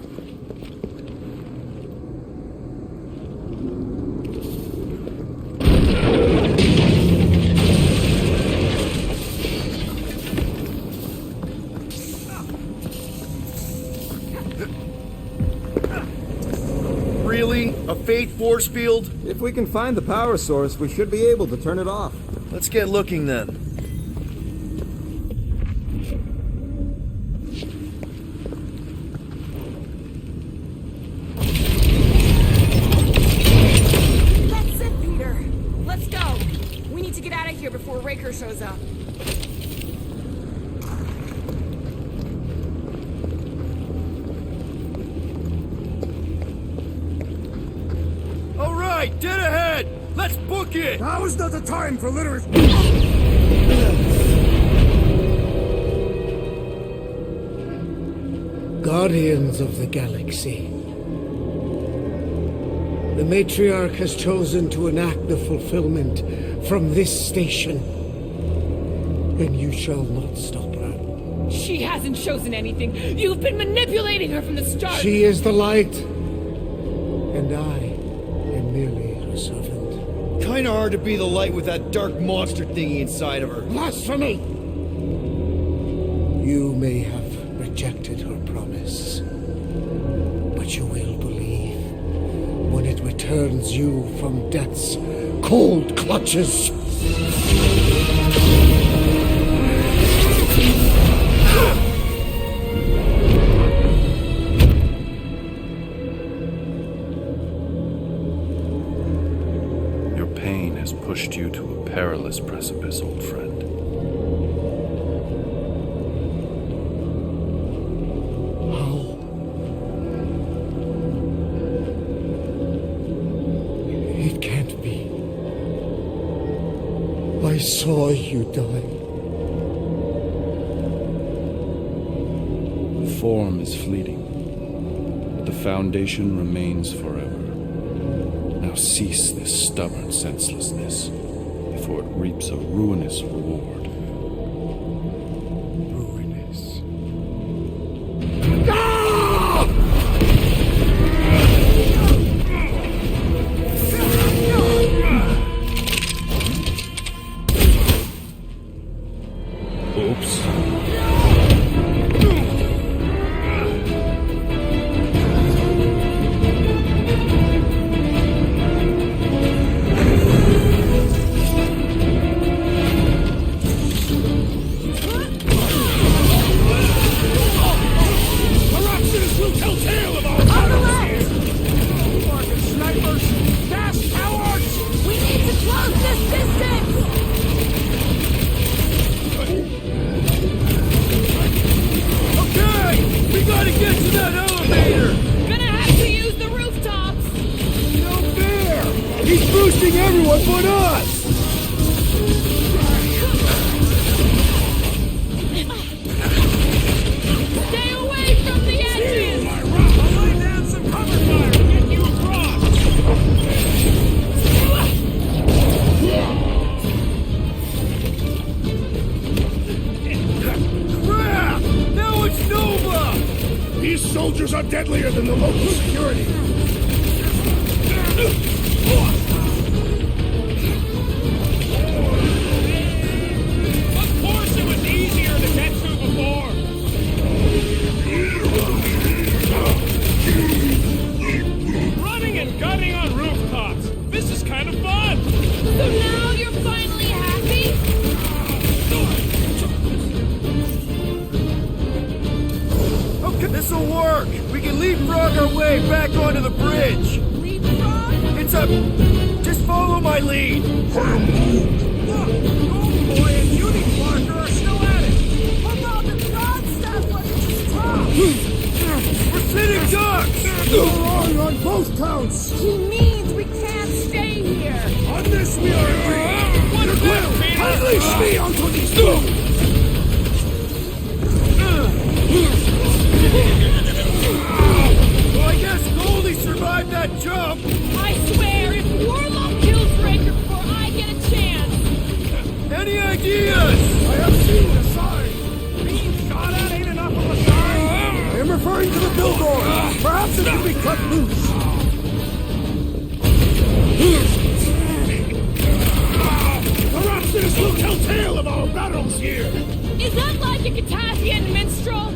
Really? A fate force field? If we can find the power source, we should be able to turn it off. Let's get looking then. That's it, Peter. Let's go. We need to get out of here before Raker shows up. All right, dead ahead! Let's book it! Now is not the time for literacy. Guardians of the Galaxy. The Matriarch has chosen to enact the fulfillment from this station. And you shall not stop her. She hasn't chosen anything. You've been manipulating her from the start. She is the light. And I am merely her servant. Kinda hard to be the light with that dark monster thingy inside of her. Blasphemy! You may have rejected her promise, but you will believe when it returns you from death's cold clutches. Your pain has pushed you to a perilous precipice, old friend. It can't be. I saw you die. Form is fleeting, but the foundation remains forever. Now cease this stubborn senselessness, before it reaps a ruinous reward. Ruinous. Oops. Everyone but us! Stay away from the edges! I'll lay down some cover fire to get you across! Crap! Now it's Nova! These soldiers are deadlier than the local security. Of course it was easier to get through before! Running and gunning on rooftops! This is kind of fun! So This'll work! We can leapfrog our way back onto the bridge! Leapfrog? It's a... Just follow my lead! Look! Golden Boy and Unique Parker are still at it! About the frog stuff wasn't just talk! We're sitting ducks! You're wrong on both counts! He means we can't stay here! On this we are agreed! What is that, Peter? Unleash me onto these two! Well, I guess Goldie survived that jump! I swear, if Warlock kills Raker before I get a chance... Any ideas? I have seen the sign! Being shot at ain't enough of a sign! I am referring to the billboard! Perhaps it can be cut loose! Perhaps this will tell tale of our battles here! Is that like a Katavian minstrel?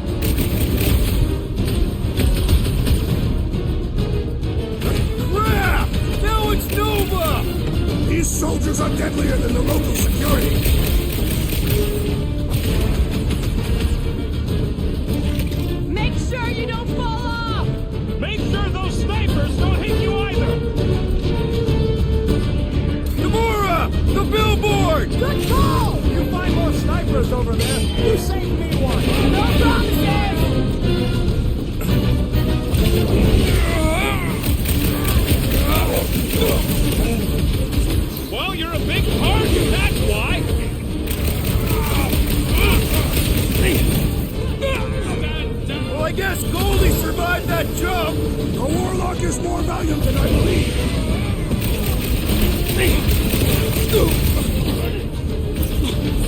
Crap! Now it's Nova! These soldiers are deadlier than the local security! Make sure you don't fall off! Make sure those snipers don't hit you either! Gamora! The billboard! Good call! You find more snipers over there, you save me one! No promises! Well, you're a big target, that's why! Well, I guess Goldie survived that jump! The Warlock is more valiant than I believe!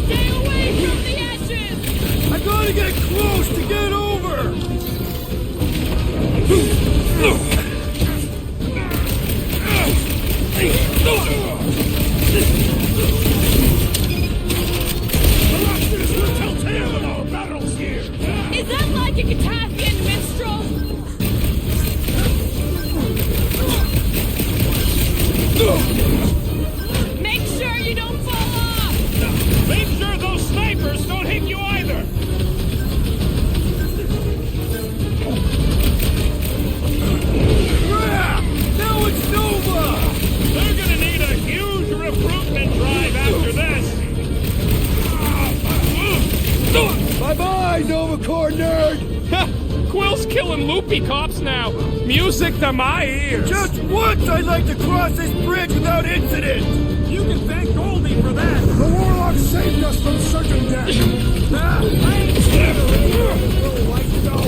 Stay away from the edges! I gotta get close to get over! Perhaps this will tell tale of our battles here! Is that like a Katavian minstrel? Make sure you don't fall off! Make sure those snipers don't hit you either! Crap! Now it's Nova! They're gonna need a huge recruitment drive after this! Bye-bye, Nova Corps nerd! Quill's killing loopy cops now! Music to my ears! Just once I'd like to cross this bridge without incident! You can thank Goldie for that! The Warlock saved us from certain death! I ain't never really like to go!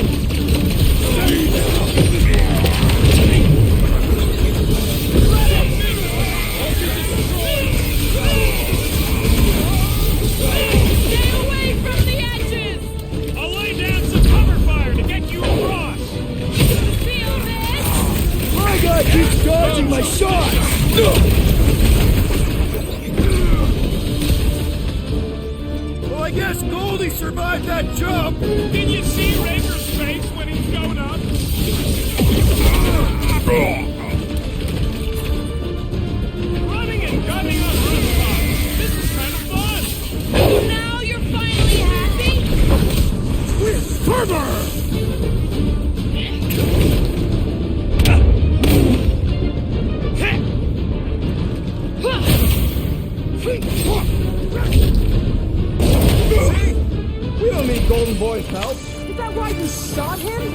Stay away from the edges! I'll lay down some cover fire to get you across! Feel this? My guy keeps dodging my shots! Well, I guess Goldie survived that jump! Did you see Raker's face when he showed up? Running and gunning on rooftops! This is kind of fun! Now you're finally happy? With fervor! See? We don't need Golden Boy's help. Is that why you shot him?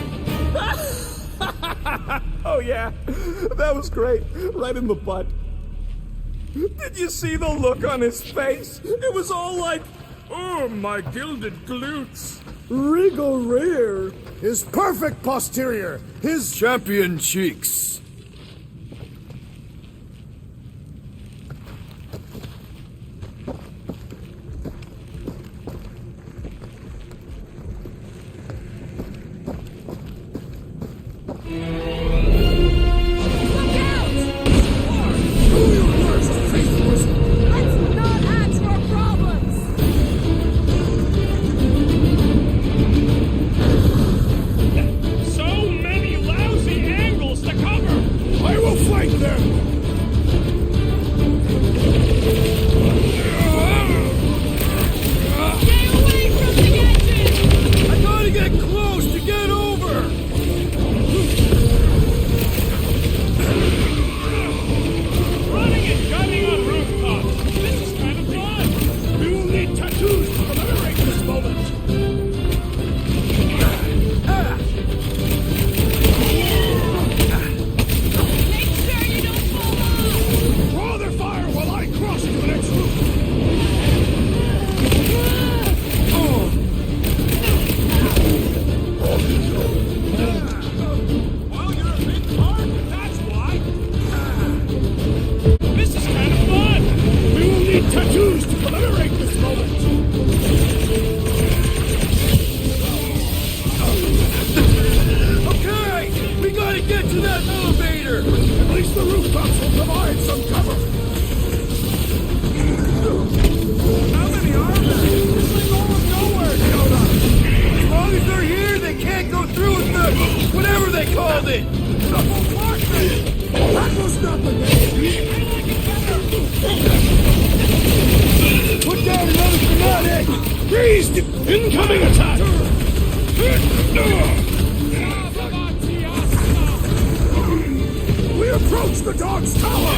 Oh yeah, that was great. Right in the butt. Did you see the look on his face? It was all like, oh, my gilded glutes. Regal rear. His perfect posterior! His Champion cheeks! So many lousy angles to cover! get to that elevator! At least the rooftops will provide some cover! How many are there? It's like going nowhere, Yoda! As long as they're here, they can't go through with the... whatever they called it! Double market! That was not the game! Put down another fanatic! Freeze! Incoming attack! We approach the dog's tower!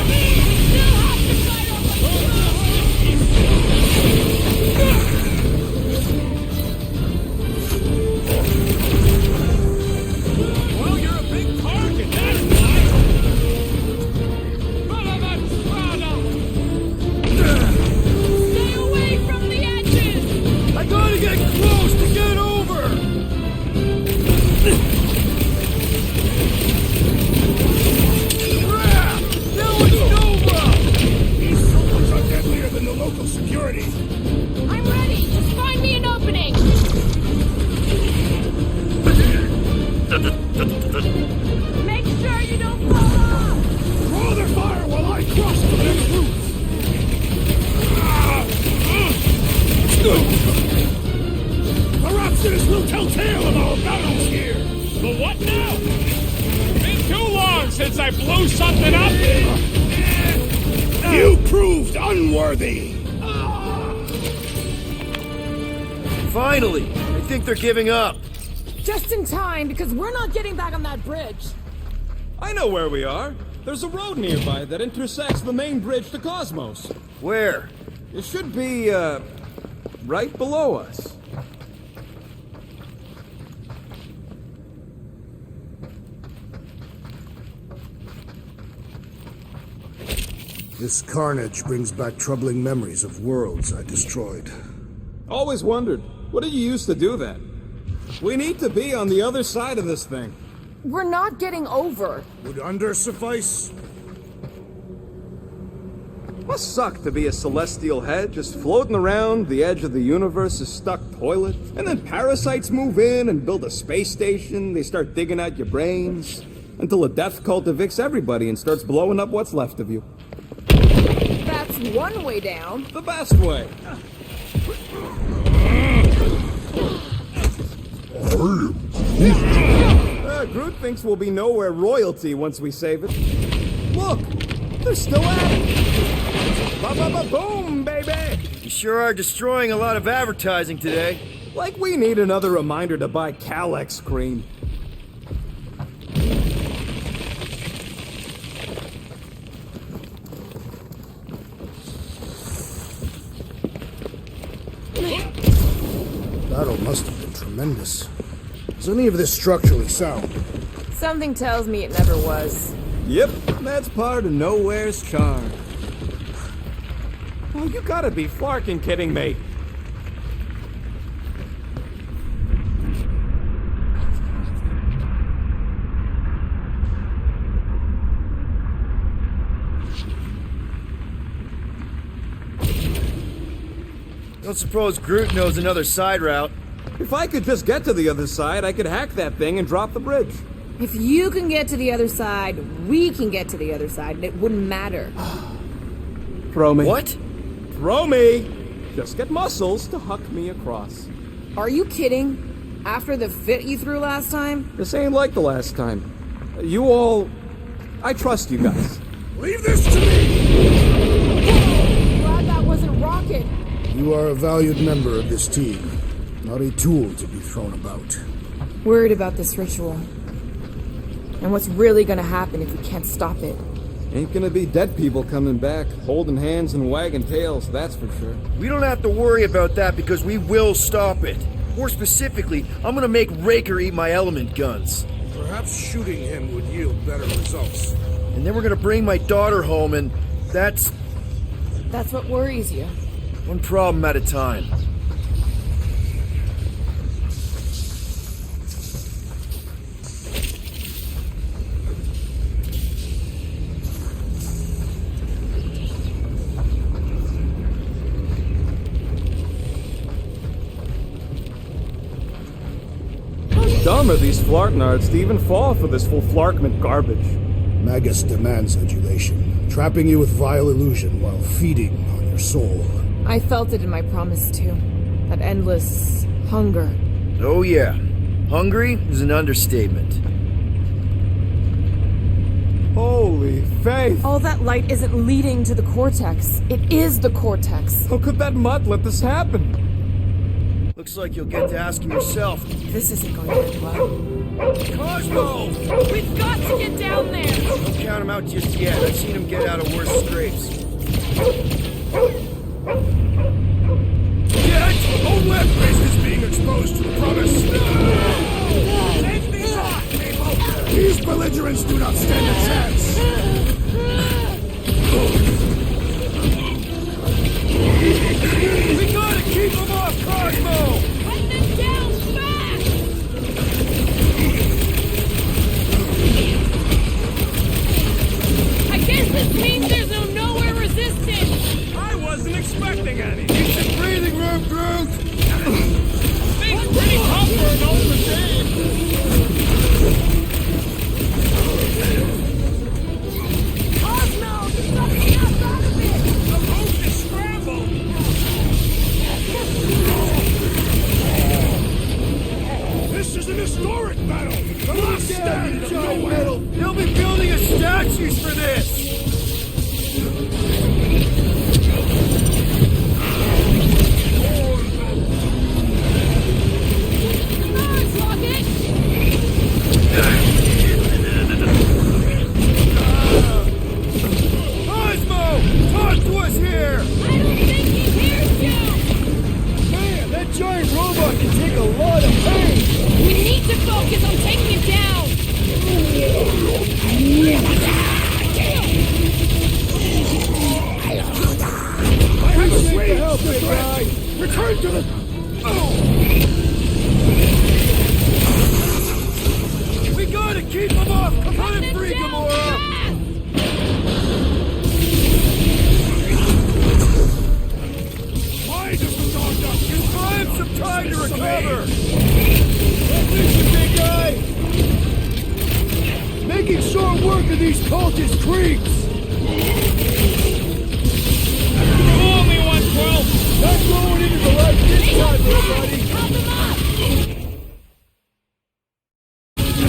Well, you're a big target, that's why. Stay away from the edges! I gotta get close to get over! Now it's Nova! These soldiers are deadlier than the local security! I'm ready! Just find me an opening! Make sure you don't fall off! Draw their fire while I cross the next roof! Perhaps this will tell tale of our battles here! But what now? Been too long since I blew something up. You proved unworthy! Finally! I think they're giving up. Just in time, because we're not getting back on that bridge. I know where we are. There's a road nearby that intersects the main bridge to Cosmos. Where? It should be, right below us. This carnage brings back troubling memories of worlds I destroyed. Always wondered, what did you use to do that? We need to be on the other side of this thing. We're not getting over. Would under suffice? Must suck to be a celestial head, just floating around the edge of the universe's stuck toilet. And then parasites move in and build a space station. They start digging out your brains. Until a death cult evicts everybody and starts blowing up what's left of you. That's one way down. The best way. Groot thinks we'll be nowhere royalty once we save it. Look, they're still at it. Ba-ba-ba-boom, baby! You sure are destroying a lot of advertising today. Like we need another reminder to buy Calex cream. Battle must have been tremendous. Is any of this structurally sound? Something tells me it never was. Yep, that's part of Nowhere's charm. Oh, you gotta be flarking kidding me. Don't suppose Groot knows another side route. If I could just get to the other side, I could hack that thing and drop the bridge. If you can get to the other side, we can get to the other side, and it wouldn't matter. Throw me. What? Throw me! Just get muscles to huck me across. Are you kidding? After the fit you threw last time? This ain't like the last time. You all... I trust you guys. Leave this to me! Glad that wasn't Rocket. You are a valued member of this team, not a tool to be thrown about. Worried about this ritual. And what's really gonna happen if we can't stop it? Ain't gonna be dead people coming back, holding hands and wagging tails, that's for sure. We don't have to worry about that because we will stop it. More specifically, I'm gonna make Raker eat my element guns. Perhaps shooting him would yield better results. And then we're gonna bring my daughter home and that's That's what worries you. one problem at a time. dumb are these Flarknards to even fall for this full Flarkment garbage? Magus demands adulation, trapping you with vile illusion while feeding on your soul. I felt it in my promise too. That endless hunger. Oh yeah. Hungry is an understatement. Holy faith! All that light isn't leading to the cortex. It is the cortex. How could that mutt let this happen? Looks like you'll get to ask him yourself. This isn't going to end well. Cosmo! We've got to get down there! Don't count him out just yet. I've seen him get out of worse scrapes. Get! Old web base is being exposed to the promise. Take these off, people! These belligerents do not stand a chance! We gotta keep them off, Cosmo! Cut them down fast! I guess this means there's no nowhere resistance! I wasn't expecting any. It's a breathing room, Groot! Things pretty tough for an old machine. Cosmo! You gotta snap out of it! The boat is scrambled. This is an historic battle. The last stand of nowhere. They'll be building us statues for this! Cosmo! Talk to us here! I don't think he hears you! Man, that giant robot can take a lot of pain. We need to focus on taking him down! I have a way to help this guy. Return to the... We gotta keep him off! Come on and free Gamora! Why does the dog duck? Just buy him some time to recover! Listen, big guy! Making short work of these cultist creeps! Roll me 112! Not going into the light this time, little buddy! Help him up!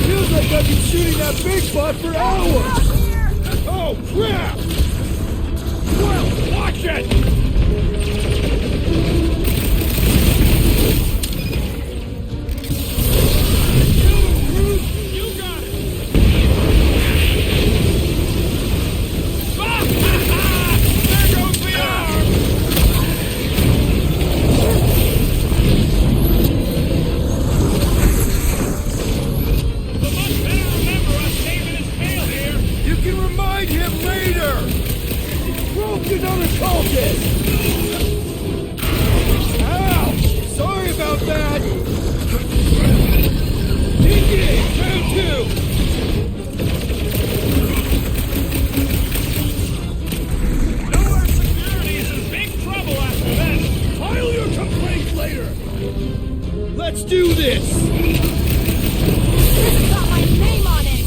Feels like I've been shooting that big butt for hours! Oh, crap! Well, watch it! Another cultist! Ow! Sorry about that! Engage! Round two! Nowhere security is in big trouble after this! File your complaint later! Let's do this! This has got my name on it!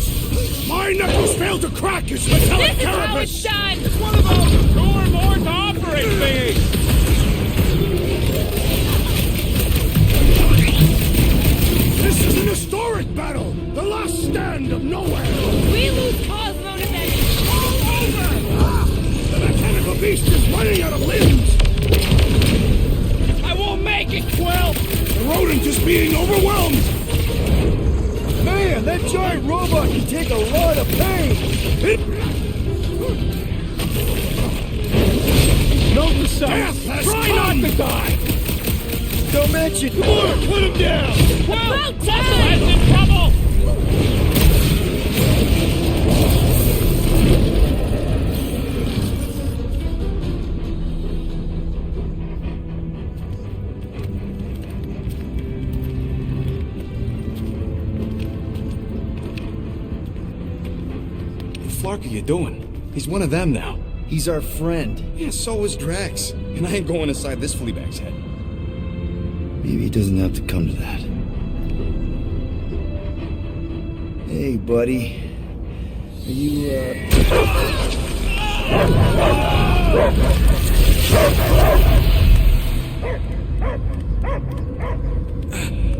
My knuckles failed to crack his metallic This is how carapace! it's done! It's one of those two or more to operate thingies! This is an historic battle! The last stand of nowhere! We lose Cosmo to them! It's all over! Ah! The mechanical beast is running out of limbs! I won't make it, Quill! The rodent is being overwhelmed! Man, that giant robot can take a lot of pain! Note the sound! Try not to die! Don't mention! Come on, put him down! Well, That's in trouble! What the flark are you doing? He's one of them now. He's our friend. Yeah, so is Drax. And I ain't going inside this fleabag's head. Maybe it doesn't have to come to that. Hey, buddy. Are you,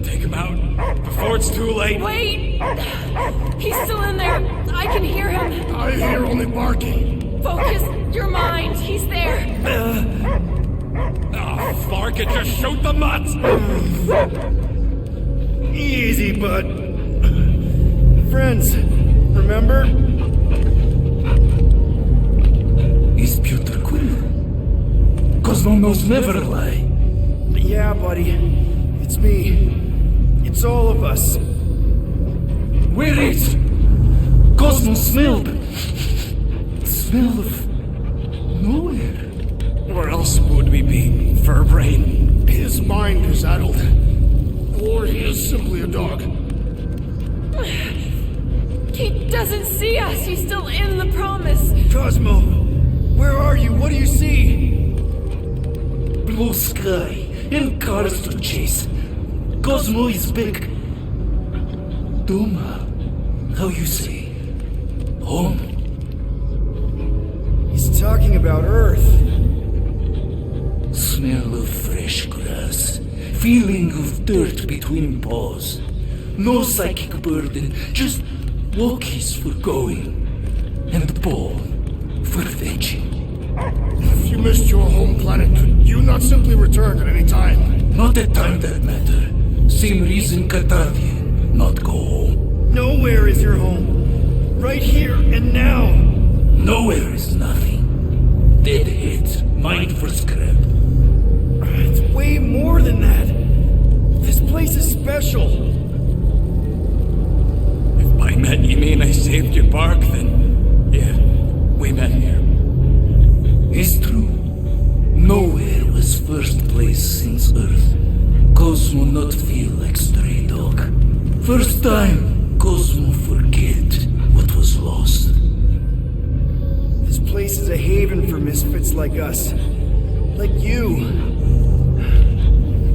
Take him out before it's too late. Wait! He's still in there. I can hear him. I hear only barking. Focus your mind. He's there. Oh, Flark it, just shoot the nuts! Easy, bud. Friends, remember? Is Peter Quill? Cosmo knows never lie. Yeah, buddy. It's me. It's all of us. Where is Cosmo smelled? Smell of nowhere. Where else would we be, Furbrain? His mind is addled. Or he is simply a dog. He doesn't see us. He's still in the promise. Cosmo, where are you? What do you see? Blue sky and cars to chase. Cosmo is back. Doma, how you say? Home. He's talking about Earth. Smell of fresh grass. Feeling of dirt between paws. No psychic burden, just walkies for going. And the ball for fetching. If you missed your home planet, could you not simply return at any time? Not at time that matter. Same reason Katati not go home. Nowhere is your home. Right here and now. Nowhere is nothing. Dead heads, mind for scrap. It's way more than that. This place is special. If by met you mean I saved your bark, then yeah, we met here. It's true. Nowhere was first place since Earth. Cosmo not feel like stray dog. First time, Cosmo forget what was lost. This place is a haven for misfits like us. Like you.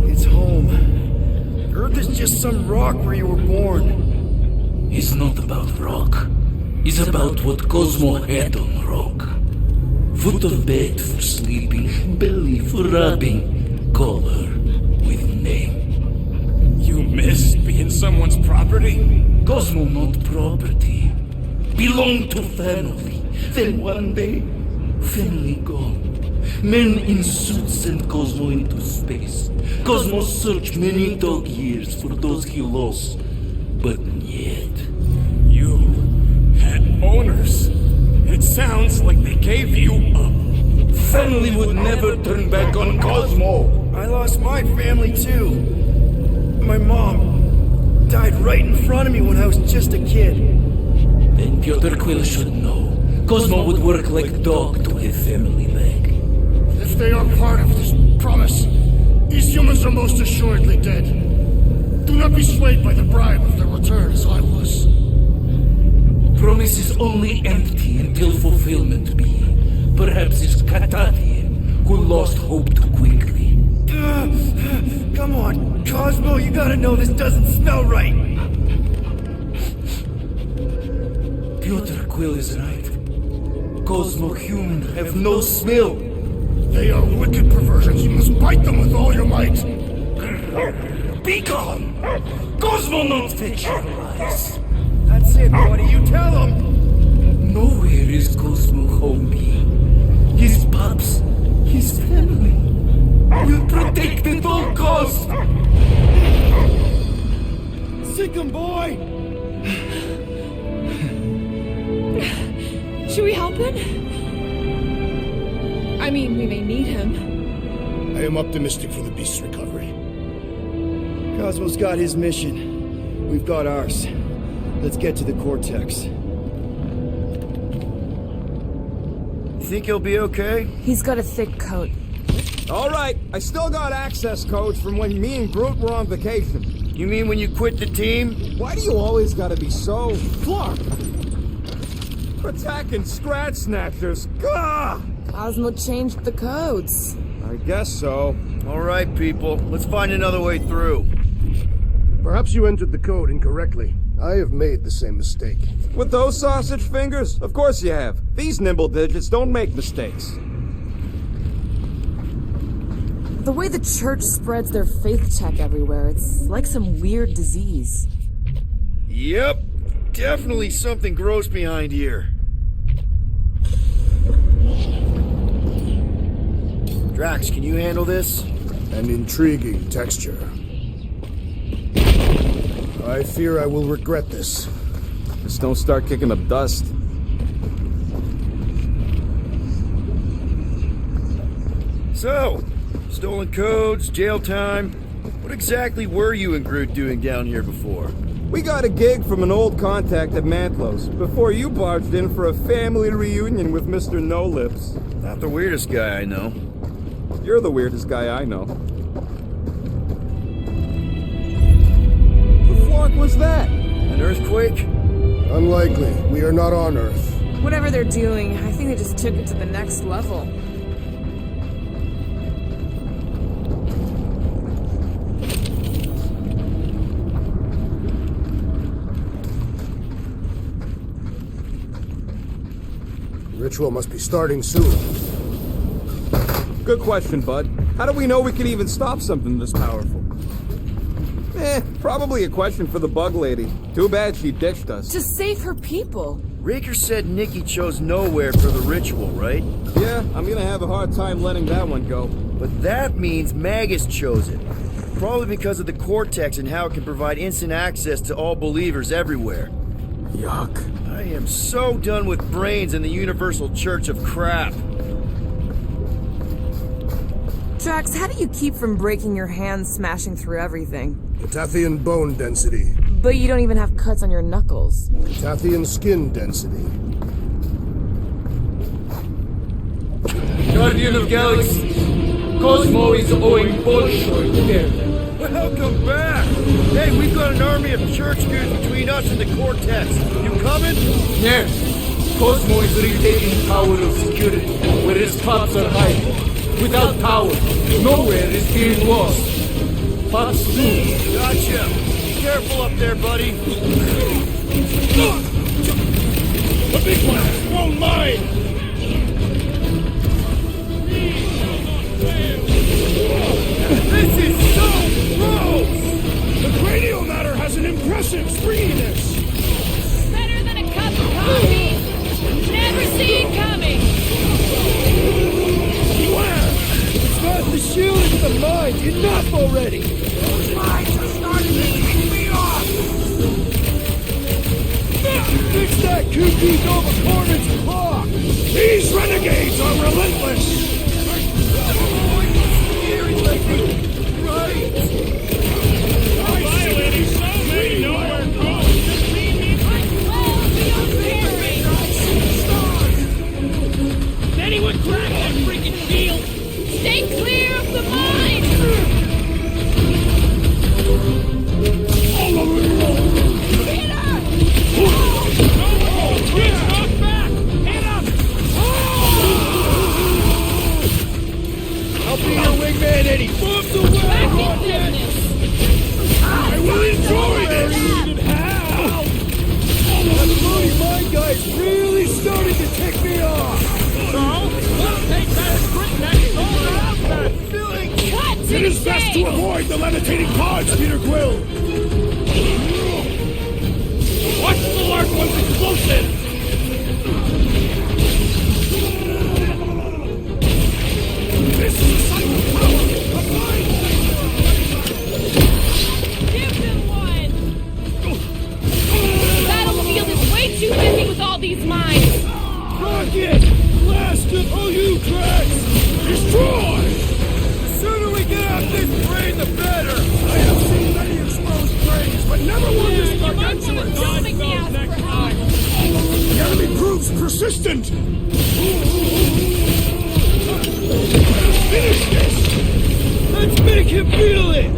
It's home. Earth is just some rock where you were born. It's not about rock. It's about what Cosmo had on rock. Foot of bed for sleeping, belly for rubbing, color with name. You missed being someone's property? Cosmo not property. Belong to family. Then one day, family gone. Men in suits sent Cosmo into space. Cosmo searched many dog years for those he lost. But yet... You had owners. It sounds like they gave you up. Family would never turn back on Cosmo. I lost my family too. My mom died right in front of me when I was just a kid. Then Peter Quill should know. Cosmo would work like a dog to have family back. If they are part of this promise, these humans are most assuredly dead. Do not be swayed by the bribe of their return as I was. Promise is only empty until fulfillment be. Perhaps it's Katati who lost hope too quickly. Come on, Cosmo, you gotta know this doesn't smell right. Peter Quill is right. Cosmo human have no smell. They are wicked perversions. You must bite them with all your might. Be gone! Cosmo not fetch your lies. That's it, buddy. You tell him. Nowhere is Cosmo home be. His pups, his family, will protect at all costs. Sick him, boy! Should we help him? I mean, we may need him. I am optimistic for the beast's recovery. Cosmo's got his mission. We've got ours. Let's get to the Cortex. You think he'll be okay? He's got a thick coat. All right, I still got access codes from when me and Groot were on vacation. You mean when you quit the team? Why do you always gotta be so Clark? Attacking Scratch Snatchers. Gah! Cosmo changed the codes. I guess so. All right, people. Let's find another way through. Perhaps you entered the code incorrectly. I have made the same mistake. With those sausage fingers? Of course you have. These nimble digits don't make mistakes. The way the church spreads their faith tech everywhere, it's like some weird disease. Yep, definitely something gross behind here. Drax, can you handle this? An intriguing texture. I fear I will regret this. Just don't start kicking up dust. So, stolen codes, jail time. What exactly were you and Groot doing down here before? We got a gig from an old contact at Mantlo's before you barged in for a family reunion with Mr. No Lips. Not the weirdest guy I know. You're the weirdest guy I know. The fuck was that? An earthquake? Unlikely. We are not on Earth. Whatever they're doing, I think they just took it to the next level. Ritual must be starting soon. Good question, bud. How do we know we can even stop something this powerful? Probably a question for the bug lady. Too bad she ditched us. To save her people. Raker said Nikki chose nowhere for the ritual, right? Yeah, I'm gonna have a hard time letting that one go. But that means Magus chose it. Probably because of the Cortex and how it can provide instant access to all believers everywhere. Yuck. I am so done with brains and the Universal Church of crap. Drax, how do you keep from breaking your hands smashing through everything? Catathian bone density. But you don't even have cuts on your knuckles. Catathian skin density. Guardian of Galaxies, Cosmo is owing Bolshoi there. Welcome back! Hey, we've got an army of church dudes between us and the Cortex. You coming? Yes, Cosmo is retaking power of security, where his cops are hiding. Without power, nowhere is being lost. But soon. Gotcha! Be careful up there, buddy. The big one won't mind! This is so gross! The cranial matter has an impressive springiness! Better than a cup of coffee! Never see it coming! Beware! It's not the shield, it's the mind! Enough already! Those lines are starting to kick me off! Fix that kooky Nova Cornet's clock! These renegades are relentless! Anyone grab that freaking shield! Stay clear of the mine! Hit her! Knock back! Hit him! I'll be your wingman, Eddie! Move the way! Back in business! I will enjoy this! How? That floating mine guy's really starting to tick me off! It is best to avoid the levitating pods, Peter Quill! Watch the large one's explosive! This is a sign of power! Of mine! Give them one! The battlefield is way too busy with all these mines! Rocket! Blast it! Oh, you Drax! Destroy! The sooner we get out this brain, the better! I have seen many exposed brains, but never one this gargantuan! Don't make me ask for help! The enemy proves persistent! Finish this! Let's make him feel it!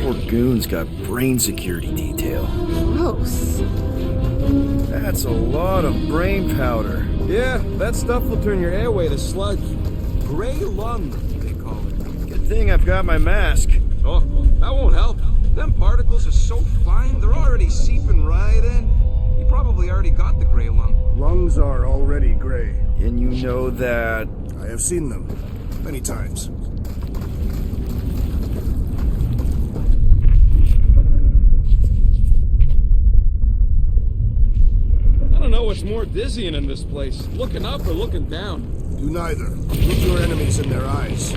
Poor goon's got brain security detail. Gross. That's a lot of brain powder. Yeah, that stuff will turn your airway to sludge. Gray lung, they call it. Good thing I've got my mask. Oh, that won't help. Them particles are so fine, they're already seeping right in. You probably already got the gray lung. Lungs are already gray. And you know that... I have seen them many times. I don't know what's more dizzying in this place, looking up or looking down. Do neither. Look your enemies in their eyes.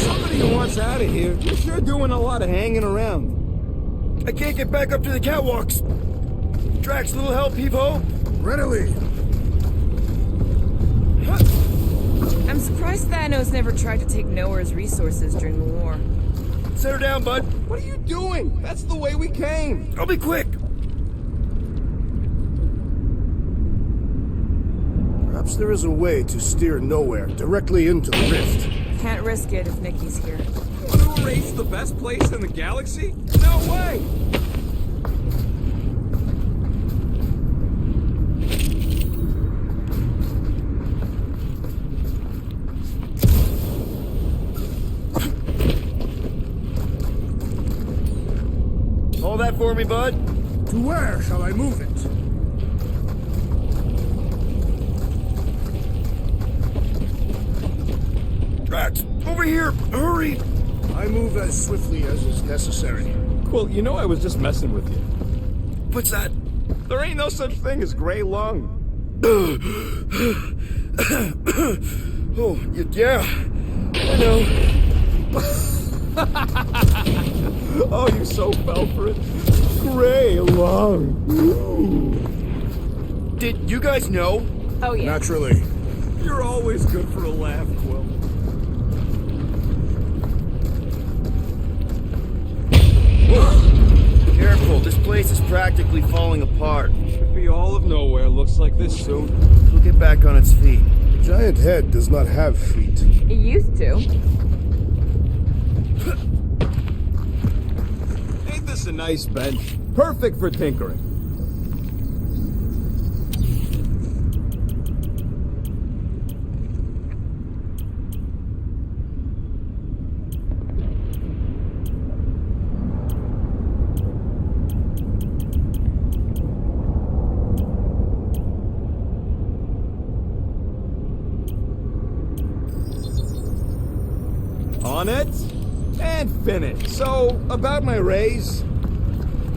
Somebody who wants out of here, you're sure doing a lot of hanging around. I can't get back up to the catwalks. Drax, little help, Heave-Ho? Readily. I'm surprised Thanos never tried to take Nowhere's resources during the war. Set her down, bud. What are you doing? That's the way we came. I'll be quick. Perhaps there is a way to steer Nowhere directly into the rift. Can't risk it if Nikki's here. Want to erase the best place in the galaxy? No way! Hold that for me, bud. To where shall I move it? Drax, over here! Hurry! I move as swiftly as is necessary. Well, you know I was just messing with you. What's that? There ain't no such thing as gray lung. Oh, yeah. I know. Oh, you so fell for it. Gray lung. Did you guys know? Oh, yeah. Naturally. You're always good for a laugh, Quill. Careful, this place is practically falling apart. Should be all of Nowhere looks like this soon. It'll get back on its feet. The giant head does not have feet. It used to. Ain't this a nice bench? Perfect for tinkering. On it and finish. So, about my raise.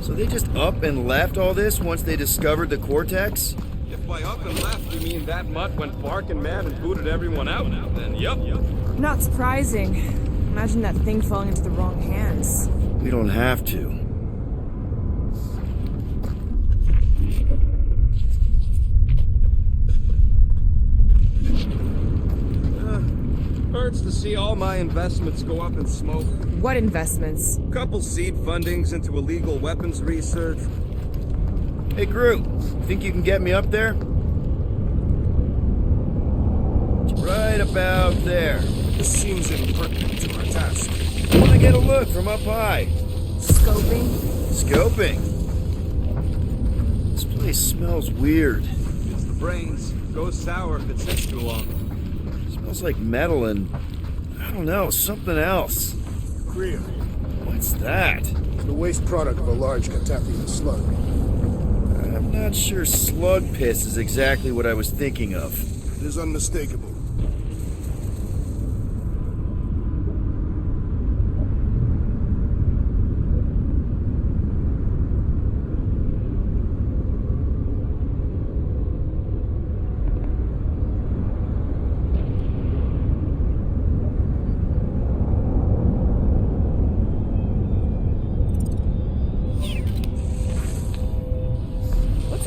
So they just up and left all this once they discovered the Cortex? If by up and left you mean that mutt went barking mad and booted everyone out, then yup. Not surprising. Imagine that thing falling into the wrong hands. We don't have to. Hurts to see all my investments go up in smoke. What investments? Couple seed fundings into illegal weapons research. Hey, Groot, think you can get me up there? It's right about there. This seems impertinent to our task. I want to get a look from up high. Scoping? Scoping? This place smells weird. It's the brains. Goes sour if it sits too long. Smells like metal and, I don't know, something else. Kriya. What's that? It's the waste product of a large Catapian slug. I'm not sure slug piss is exactly what I was thinking of. It is unmistakable.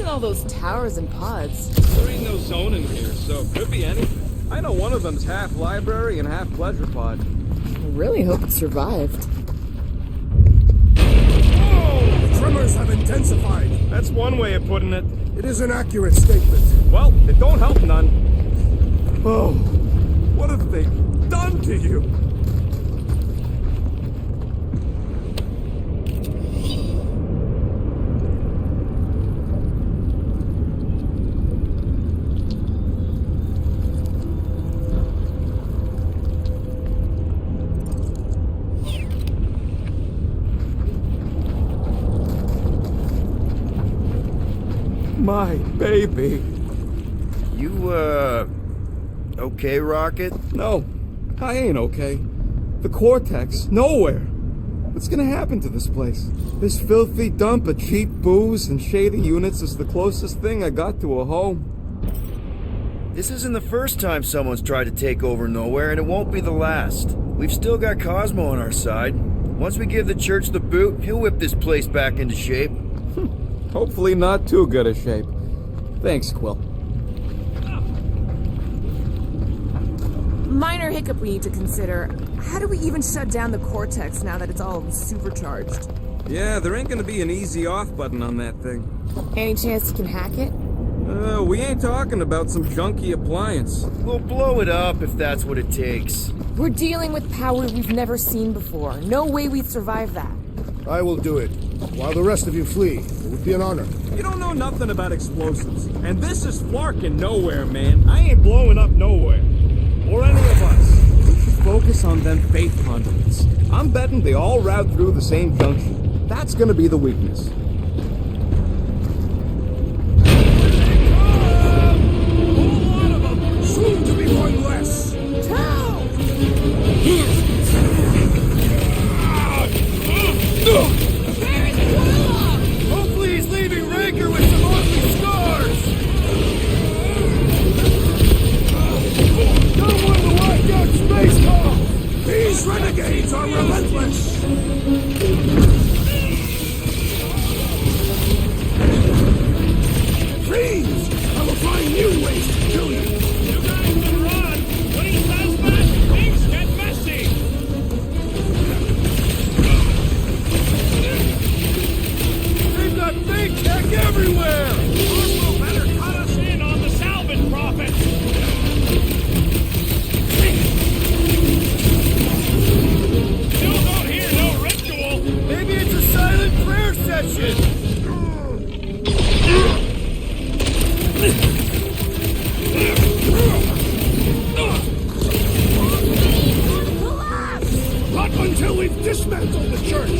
All those towers and pods. There ain't no zone in here, so could be anything. I know one of them's half library and half pleasure pod. I really hope it survived. Oh! The tremors have intensified. That's one way of putting it. It is an accurate statement. Well, it don't help none. Oh, what have they done to you? My baby. You, okay, Rocket? No, I ain't okay. The Cortex, nowhere. What's gonna happen to this place? This filthy dump of cheap booze and shady units is the closest thing I got to a home. This isn't the first time someone's tried to take over Nowhere, and it won't be the last. We've still got Cosmo on our side. Once we give the church the boot, he'll whip this place back into shape. Hopefully not too good a shape. Thanks, Quill. Minor hiccup we need to consider. How do we even shut down the Cortex now that it's all supercharged? Yeah, there ain't gonna be an easy off button on that thing. Any chance you can hack it? We ain't talking about some junky appliance. We'll blow it up if that's what it takes. We're dealing with power we've never seen before. No way we'd survive that. I will do it. While the rest of you flee, it would be an honor. You don't know nothing about explosives. And this is flarking Nowhere, man. I ain't blowing up Nowhere. Or any of us. We should focus on them faith conduits. I'm betting they all route through the same junction. That's gonna be the weakness. Soon to be one less. Hopefully he's leaving Raker with some ugly scars! Someone to wipe out space call! These renegades are relentless! Please! I will find new ways to kill you! You guys can run! When he says that, things get messy! They've got fake tech everywhere! Cosmo better cut us in on the salvage profit! Still don't hear no ritual! Maybe it's a silent prayer session! Not until we've dismantled the church!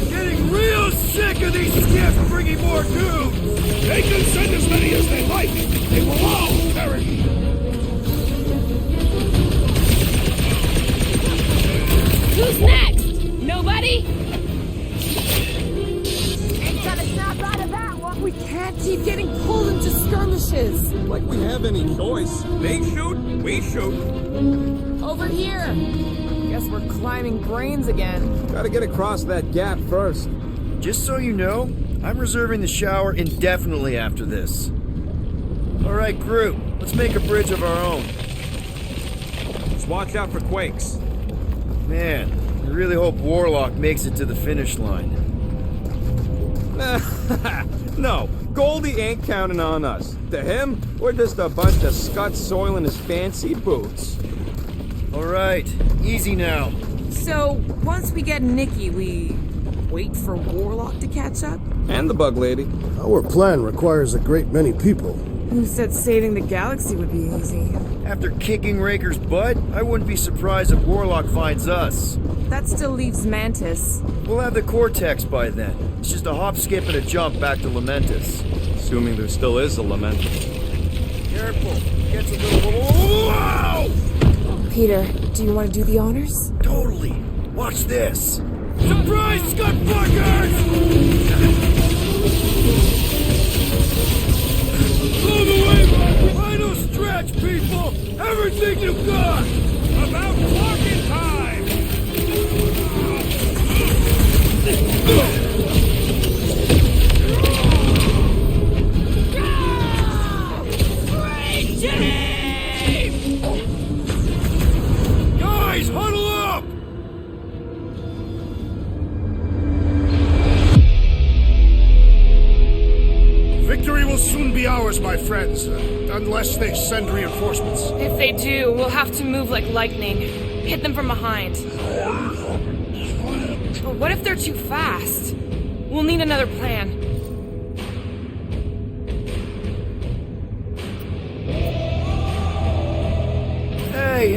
Getting real sick of these skiffs bringing more doom! They can send as many as they like! They will all perish! Who's next? Nobody? Ain't gonna snap out of that one. We can't keep getting pulled into skirmishes. Like we have any choice. They shoot, we shoot. Over here. Guess we're climbing brains again. Gotta get across that gap first. Just so you know, I'm reserving the shower indefinitely after this. Alright, group, let's make a bridge of our own. Just watch out for quakes. Man, I really hope Warlock makes it to the finish line. No, Goldie ain't counting on us. To him, we're just a bunch of scuts soiling his fancy boots. Alright, easy now. So, once we get Nikki, we wait for Warlock to catch up? And the bug lady. Our plan requires a great many people. Who said saving the galaxy would be easy? After kicking Raker's butt, I wouldn't be surprised if Warlock finds us. That still leaves Mantis. We'll have the Cortex by then. It's just a hop, skip, and a jump back to Lamentus. Assuming there still is a Lamentus. Careful, gets a little... Wow! Peter, do you want to do the honors? Totally. Watch this. Surprise, Scud Fuckers! Blow the way back! Final stretch, people! Everything you've got! About clocking time! Great team! Guys, huddle up! Victory will soon be ours, my friends, unless they send reinforcements. If they do, we'll have to move like lightning. Hit them from behind. But what if they're too fast? We'll need another plan. Hey!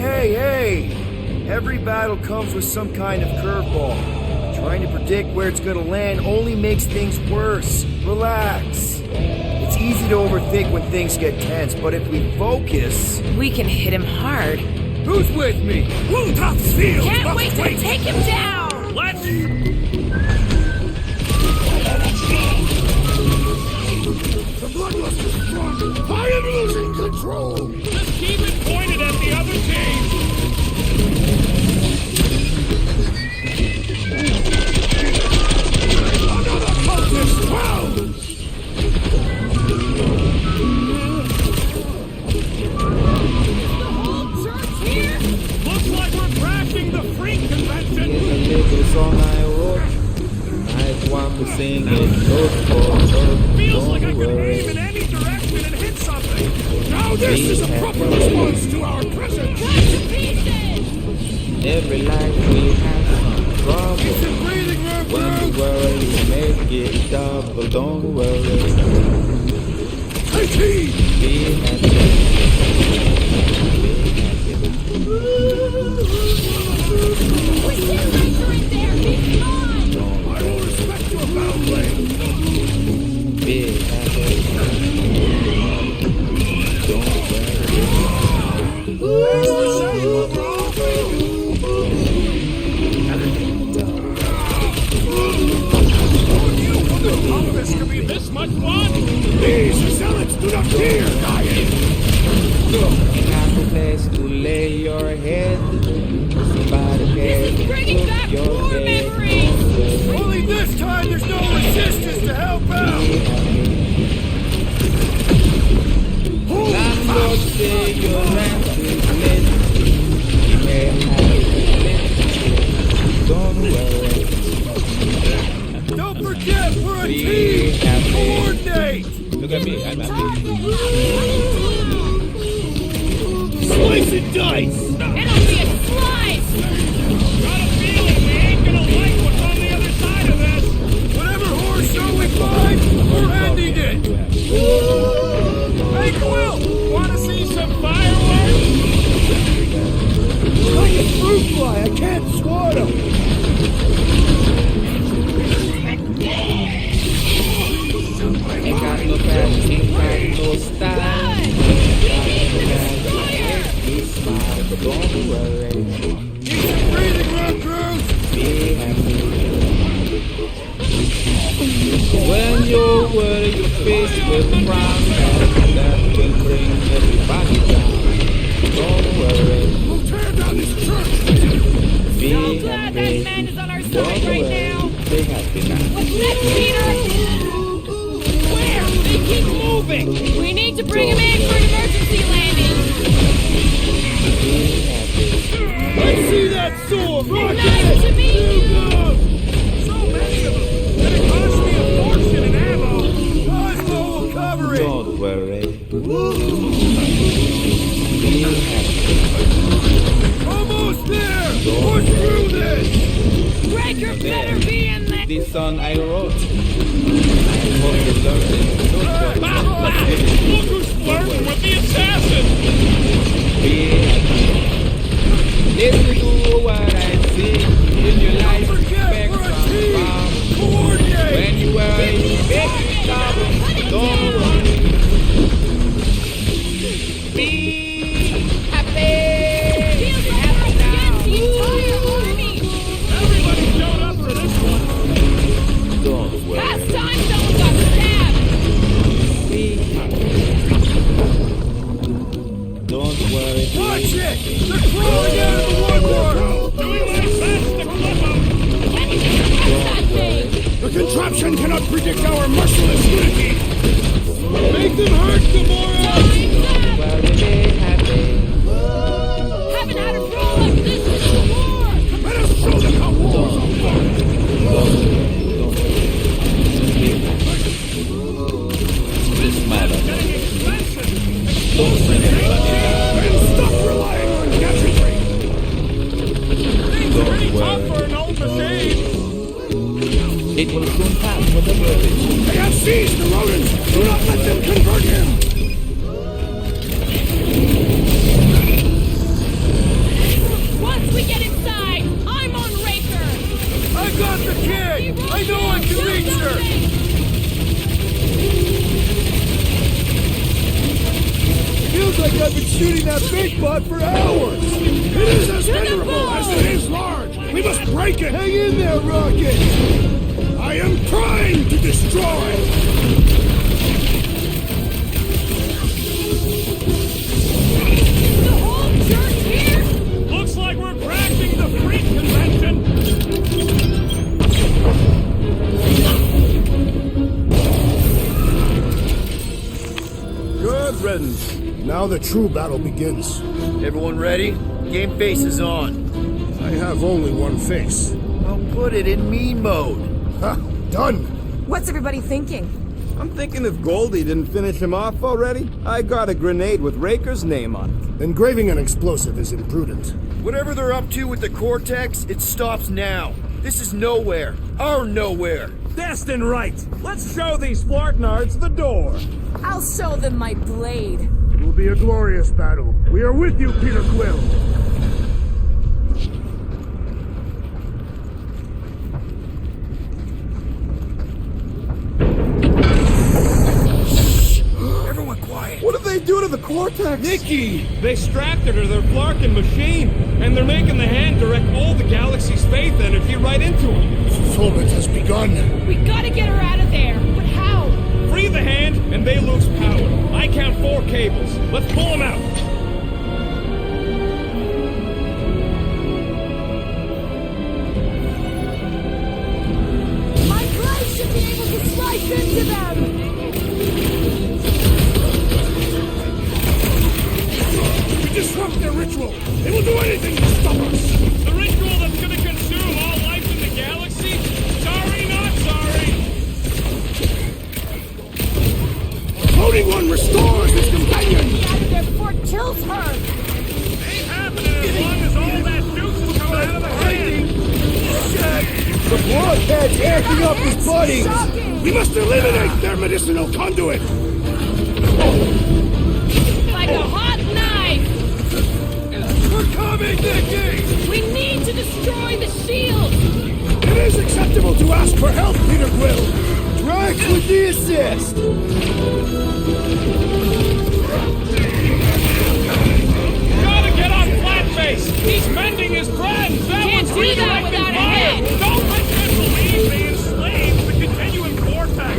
Every battle comes with some kind of curveball. Trying to predict where it's gonna land only makes things worse. Relax. It's easy to overthink when things get tense, but if we focus... We can hit him hard. Who's with me? Woundtop's field! Can't wait to take him down! Let's... The bloodluster's strong! I am losing control! Just keep it pointed at the other team! Another cultist found! Looks like we're crashing the freak convention! Here's a little song I wrote. I'd want to sing it note for note. Feels like I Don't could worry. aim in any direction and hit something! Now this is a proper response to our presence! Every life we have some trouble. When you worry, you make it double. Don't worry. Take heed! Be happy. I will respect your battle blade! Be happy. Don't This could be this much fun! These zealots do not fear dying! have a place to lay your head. Somebody cares to bringing back put your more head memories. on the Only this time there's no resistance to help out! Landlord say your rent is late. You may have it. Don't worry. Don't forget, we're a Be team! happy. Coordinate! Look at me, I'm happy. Slice and dice! It'll be a slice! Got a feeling we ain't gonna like what's on the other side of this! Whatever horror show we find, we're ending it! Hey, Quill! Wanna see some fireworks? Like a fruit fly, I can't swat him! Ain't got no fashion, ain't got no style. But don't worry. Keep some breathing room, Cruz! Be happy. When you're worried, you're faced with a frown that will bring everybody down. Don't worry. We'll tear down this church! Be So glad that happy. man is on our Don't side right worry. now! Be happy now. What's next, Peter? Where? They keep moving! We need to bring him in for an emergency landing! Be happy. Let's see that sword! Rocket! Nice to meet you! So many of them! And it cost me a fortune in ammo! Cosmo will cover it! Don't worry. Be happy. Almost there! Don't Push through this! Breaker better be in there! This song I wrote. I hope you learned it. Look who's flirting with the assassin! Be happy. Listen to what I say. In your life, respect from farm. Coordinate! When you are in big trouble, don't worry. Be happy. Feels like we're against the entire army! Everybody showed up for this one! Don't worry. Last time someone got stabbed! Be happy. Don't worry. Watch it! They're crawling out of the woodwork! Doing my best to clip them! Can you get that thing? The contraption cannot predict our merciless unity! Make them hurt, Gamora! Don't worry. Be happy. Haven't had a roll like this in the war! Let us show them how wars are fought! This matter. And stop relying on gadgetry! Pretty tough for an old machine! It will soon pass, whatever it is. They have seized the rodents! Do not let them convert him! What's we get inside? I'm on Raker! I got the kid! I know I can reach her! Feels like I've been shooting that big bot for hours! It is as venerable as it is large! We must break it! Hang in there, Rocket! I am trying to destroy! The whole church here? Looks like we're crashing the freak convention! Good riddance. Now the true battle begins. Everyone ready? Game face is on. I have only one face. Well, put it in me mode. Ha! Done! What's everybody thinking? I'm thinking if Goldie didn't finish him off already, I got a grenade with Raker's name on it. Engraving an explosive is imprudent. Whatever they're up to with the Cortex, it stops now. This is nowhere. Our nowhere. Destined right! Let's show these Spartanards the door! I'll show them my blade. It will be a glorious battle. We are with you, Peter Quill. Everyone quiet. What did they do to the Cortex? Nikki! They strapped her to their Flarkin machine, and they're making the hand direct all the galaxy's faith energy right into him. Fulfillment has begun. We gotta get her out of there. But how? Free the hand, and they lose power. I count 4 cables. Let's pull them out. My blade should be able to slice into them! We disrupt their ritual. They will do anything to stop us. The ritual that's gonna consume all life in the galaxy? Sorry, not sorry. Floating one restores his companion. Get out of there before it kills her! Ain't happening as long as all that juice is coming out of the hand. The blockhead's acting up his buddies! Shocking! We must eliminate their medicinal conduit. Like a hot knife! We're coming, Nikki! We need to destroy the shield! It is acceptable to ask for help, Peter Quill. Drax with the assist! Gotta get on Flatface! He's mending his friends! That Can't one's do that redirecting without a fire. head. Don't let them believe they enslaved the continuum vortex!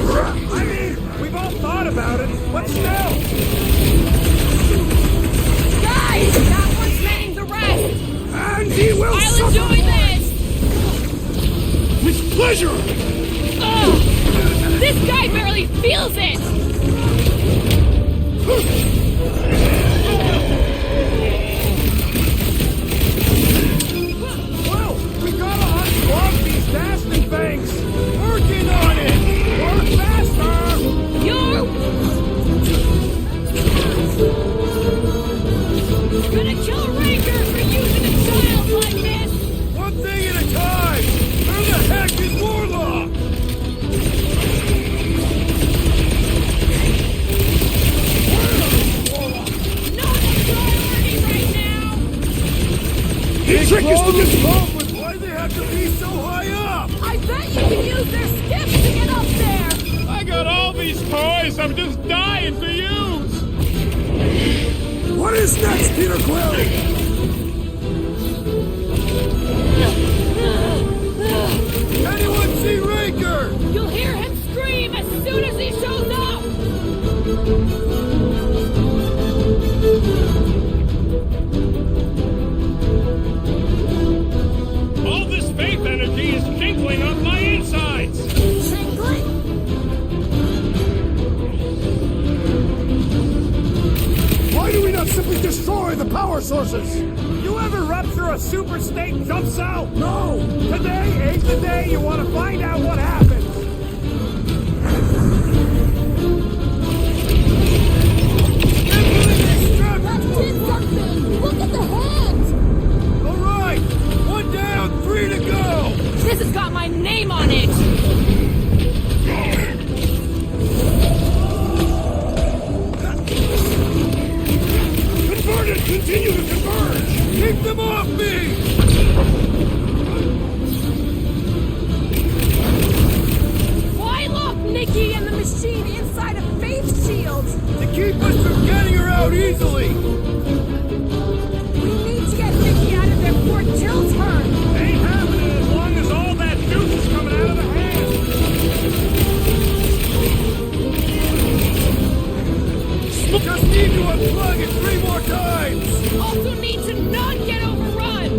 I mean, we've all thought about it, but still! Guys! That one's mending the rest! And he will I'll suffer. enjoy this! With pleasure. Ugh! This guy barely feels it! Well, we gotta unclog these Dastin things! Working on it! Work faster! You're gonna kill Raker for using a child like this! One thing at a time! Who the heck is Warlock? Not a priority right now! The trick is to just But why they have to be so high up? I bet you can use their skips to get up there! I got all these toys I'm just dying to use! What is next, Peter Quill? Anyone see Raker? You'll hear him scream as soon as he shows up! All this faith energy is tinkling up my insides! Tinkling? Why do we not simply destroy the power sources? You ever rupture a super state jump cell? No! Today ain't the day you want to find out what happens! That did something! Look at the hands! Alright! 1 down, 3 to go! This has got my name on it! Converted! Continue to converge! Keep them off me! shields to keep us from getting her out easily. We need to get Nikki out of there before it kills her. Ain't happening as long as all that juice is coming out of the hand. Just need to unplug it 3 more times. Also need to not get overrun.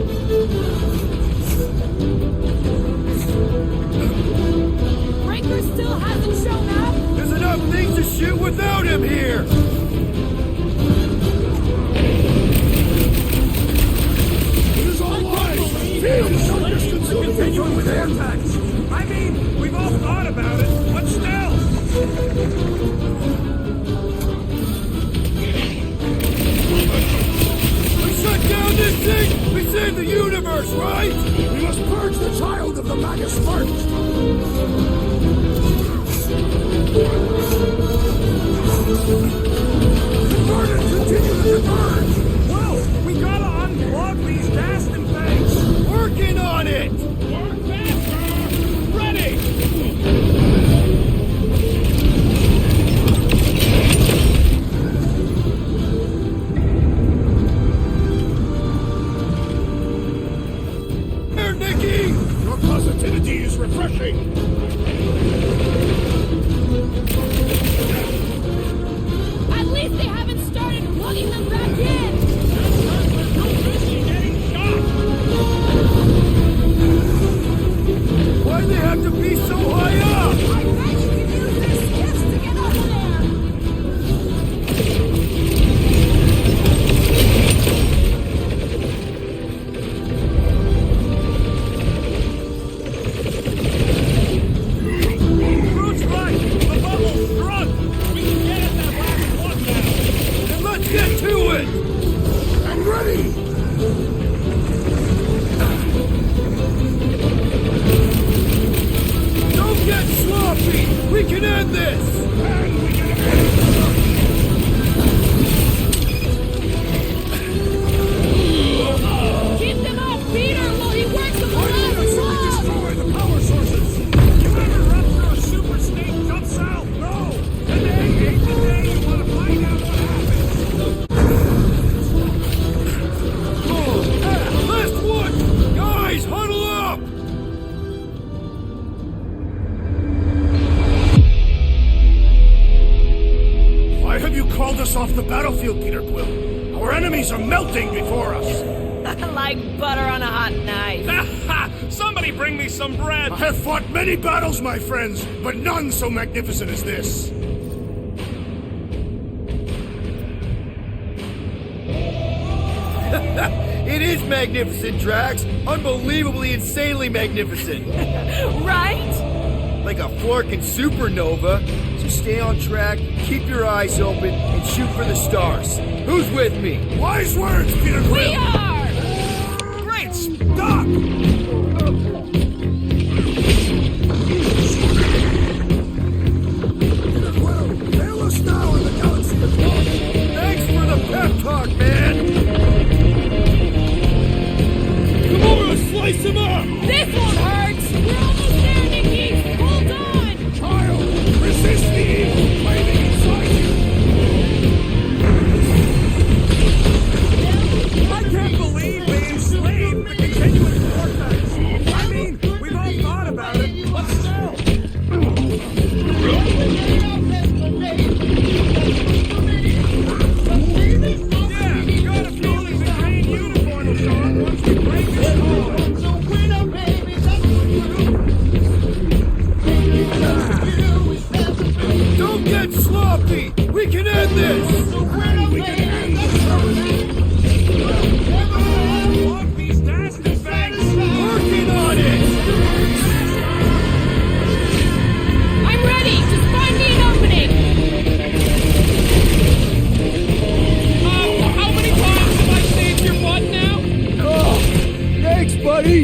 Breaker still hasn't shown up. There's enough things to shoot without him here. It is all lies. Feel some distance and continuing with air attacks. I mean, we've all thought about it, but still. Shut down this thing! We save the universe, right? We must purge the child of the Magus first! Convert it! Continue to converge! Well, we gotta unplug these Dastin things! Working on it! Work faster! Ready! Your positivity is refreshing! At least they haven't started plugging them back in. We're too busy getting shot! Why'd they have to be so high up? I bet you can use their skiffs to get up there. Groot's right! The bubble's drunk! We can get at that last one now! Then let's get to it! I'm ready! Don't get sloppy! We can end this! And we can end Keep them off Peter while he works on the last one. destroy the power sources! You ever run through a super snake jump south? No! Today ain't the day you want to find out what happens! Last one! Guys, huddle up! Why have you called us off the battlefield, Peter Quill? Our enemies are melting before us! Like butter on a hot knife. Somebody bring me some bread! I have fought many battles, my friends, but none so magnificent as this! It is magnificent, Drax. Unbelievably, insanely magnificent. Right? Like a florkin' supernova. So stay on track, keep your eyes open, and shoot for the stars. Who's with me? Wise words, Peter Quill! We are! Great Scott! Peter Quill, hail us now in the galaxy of love! Thanks for the pep talk, man! Come over and slice him up! This won't hurt! We're almost there, Nikki! Hold on! Child, resist the evil flaming inside you! I can't believe they enslaved the continuous vortex! I mean, we've all thought about it, but still! Yeah, we got a few of these green uniforms on once we break this code! Don't get sloppy! We can end this! We can end this! Lock these Dastin banks! Working on it! I'm ready! Just find me an opening! How many times have I saved your butt now? Oh, thanks, buddy!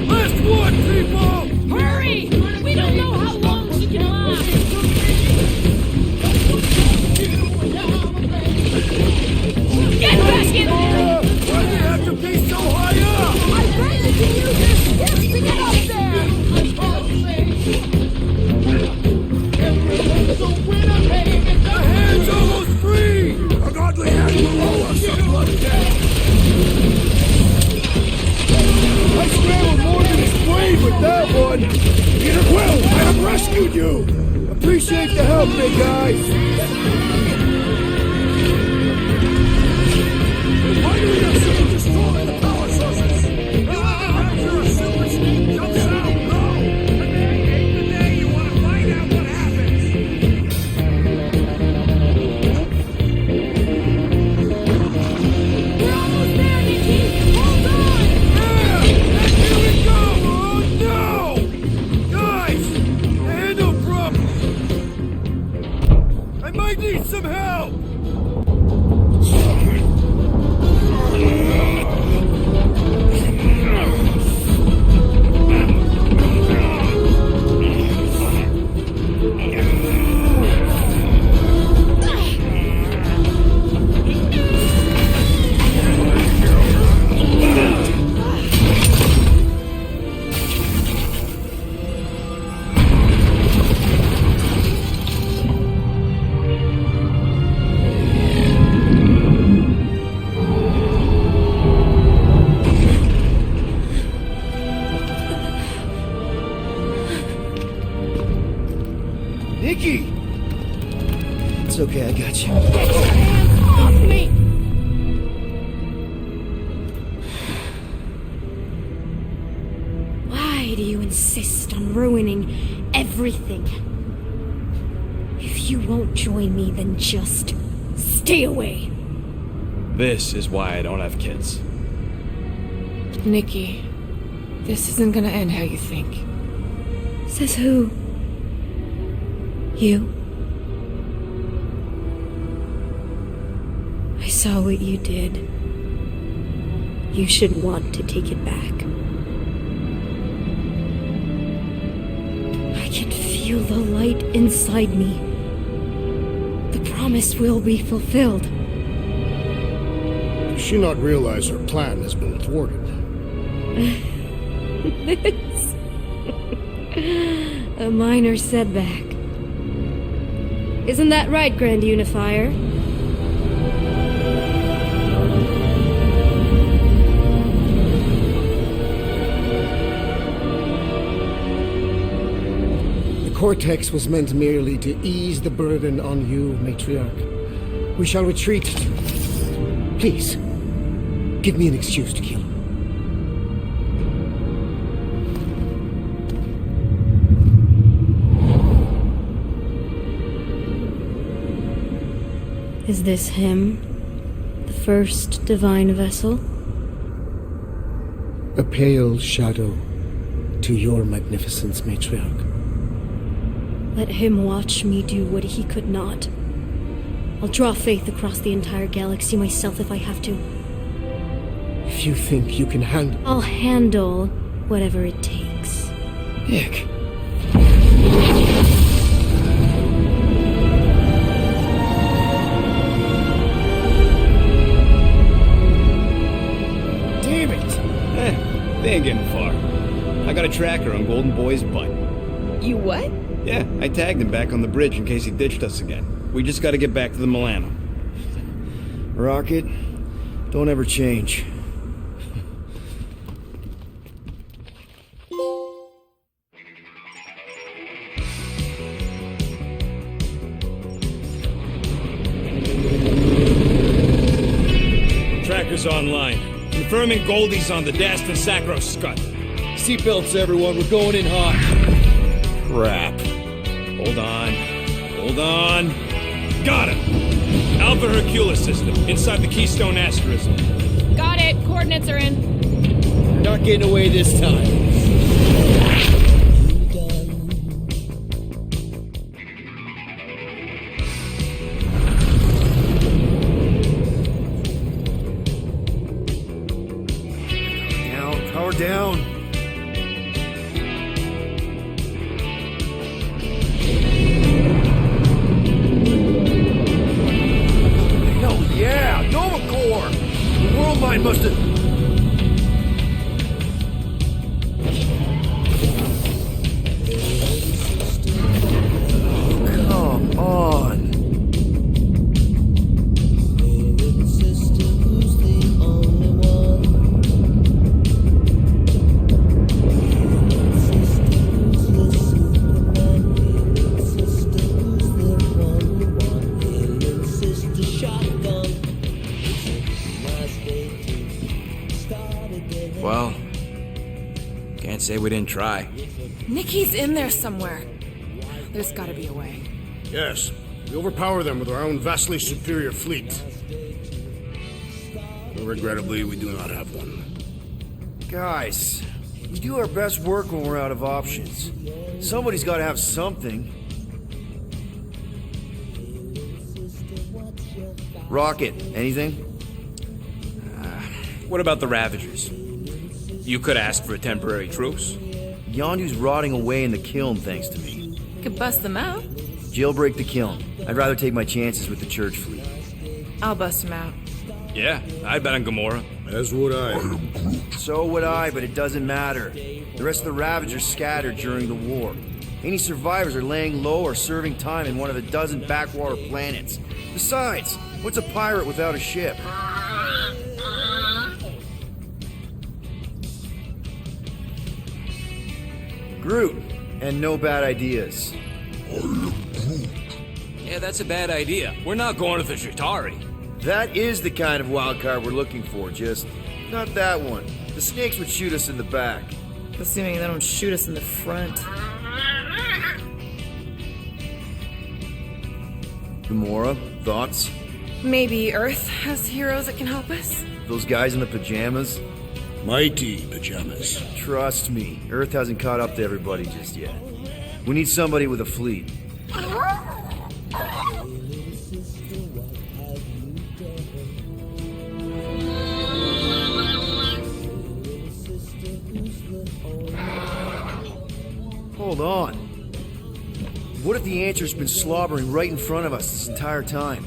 Last one, people! everyone! Peter Quill, I have rescued you! Appreciate the help, big guy! Why do we not simply destroy the power sources? After a super snake jumps out, no! Today you want to find out what happens! We're almost there, Nikki! Hold on! Here we go! Oh no! Guys! Handle problem! I might need some help! Nikki! It's okay, I got you. Hands off me! Why do you insist on ruining everything? If you won't join me, then just stay away. This is why I don't have kids. Nikki, this isn't gonna end how you think. Says who? You? I saw what you did. You should want to take it back. I can feel the light inside me. The promise will be fulfilled. Does she not realize her plan has been thwarted? This... a minor setback. Isn't that right, Grand Unifier? The Cortex was meant merely to ease the burden on you, Matriarch. We shall retreat. Please, give me an excuse to kill him. Is this him? The first divine vessel? A pale shadow to your magnificence, Matriarch. Let him watch me do what he could not. I'll draw faith across the entire galaxy myself if I have to. If you think you can handle... I'll handle whatever it takes. Nick. Damn it! They ain't getting far. I got a tracker on Golden Boy's butt. You what? Yeah, I tagged him back on the bridge in case he ditched us again. We just gotta get back to the Milano. Rocket, don't ever change. Tracker's online. Confirming Goldie's on the Dastan Sacro Scud. Seatbelts, everyone. We're going in hot. Crap. Hold on. Hold on. Got him. Alpha Hercules system, inside the Keystone Asterism. Got it. Coordinates are in. We're not getting away this time. Power down. Hell yeah! Nova Corps! The world mine must have... Oh, come on. Well, can't say we didn't try. Nikki's in there somewhere. There's gotta be a way. Yes, we overpower them with our own vastly superior fleet. But regrettably, we do not have one. Guys, we do our best work when we're out of options. Somebody's got to have something. Rocket, anything? What about the Ravagers? You could ask for a temporary truce. Yondu's rotting away in the kiln thanks to me. Could bust them out. Jailbreak the kiln. I'd rather take my chances with the church fleet. I'll bust them out. Yeah, I'd bet on Gamora. As would I. So would I, but it doesn't matter. The rest of the Ravagers scattered during the war. Any survivors are laying low or serving time in one of a dozen backwater planets. Besides, what's a pirate without a ship? Groot, and no bad ideas. Yeah, that's a bad idea. We're not going to the Chitauri. That is the kind of wild card we're looking for, just not that one. The snakes would shoot us in the back. Assuming they don't shoot us in the front. Gamora, thoughts? Maybe Earth has heroes that can help us? Those guys in the pajamas? Mighty pajamas. Trust me, Earth hasn't caught up to everybody just yet. We need somebody with a fleet. Hold on. What if the Answer's been slobbering right in front of us this entire time?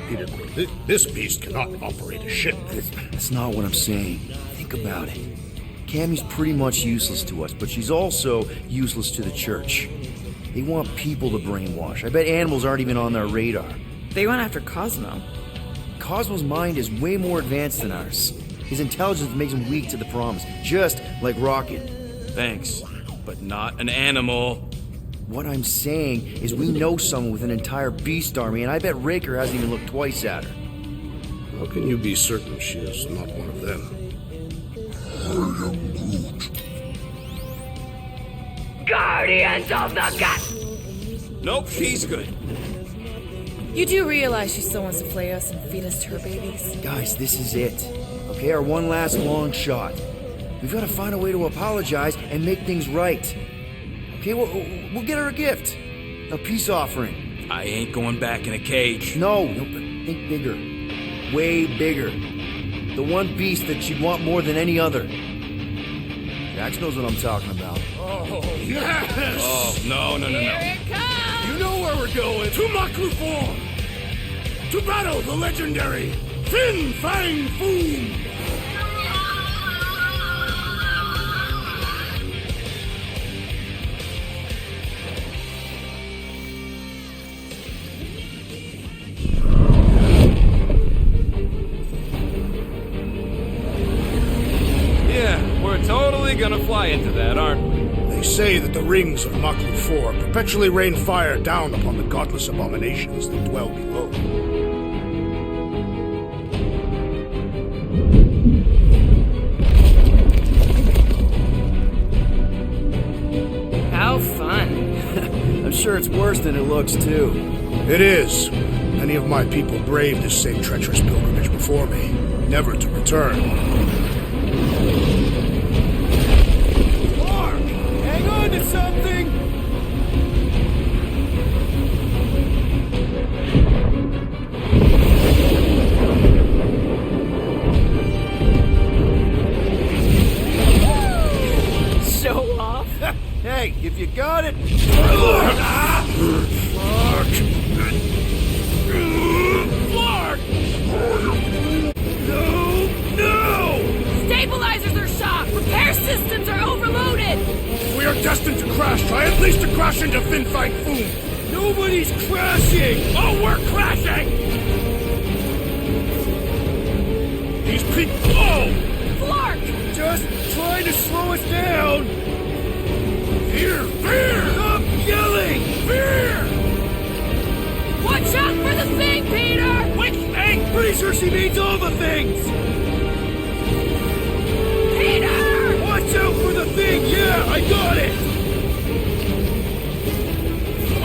Peter Quill, this beast cannot operate a ship. That's not what I'm saying. Think about it. Cammy's pretty much useless to us, but she's also useless to the church. They want people to brainwash. I bet animals aren't even on their radar. They went after Cosmo. Cosmo's mind is way more advanced than ours. His intelligence makes him weak to the promise, just like Rocket. Thanks, but not an animal. What I'm saying is we know someone with an entire beast army, and I bet Raker hasn't even looked twice at her. How can you be certain she is not one of them? Guardians of the Gut! Nope, she's good. You do realize she still wants to flay us and feed us to her babies? Guys, this is it. Okay, our one last long shot. We've got to find a way to apologize and make things right. Okay, we'll get her a gift. A peace offering. I ain't going back in a cage. No, but think bigger. Way bigger. The one beast that she'd want more than any other. Drax knows what I'm talking about. Oh, yes! Oh, no. Here it comes! You know where we're going. To Maklu 4! To battle the legendary Fin Fang Foom! Totally gonna fly into that, aren't we? They say that the rings of Maklu 4 perpetually rain fire down upon the godless abominations that dwell below. How fun. I'm sure it's worse than it looks, too. It is. Many of my people braved this same treacherous pilgrimage before me, never to return. Hang on to something! Show off? Hey, if you got it! Clark! No! Stabilizers are shot! Repair systems are overloaded! We are destined to crash. Try at least to crash into Fin Fang Foom. Nobody's crashing! Oh, we're crashing! These people... Oh! Clark! Just trying to slow us down! Fear! Fear! Stop yelling! Fear! Watch out for the thing, Peter! Which thing? Pretty sure she means all the things! Peter! Watch out for the thing! Yeah, I got it!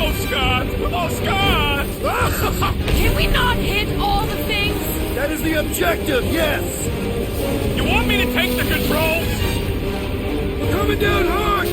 Oh, Scott! Oh, Scott! Can we not hit all the things? That is the objective, yes! You want me to take the controls? We're coming down hard!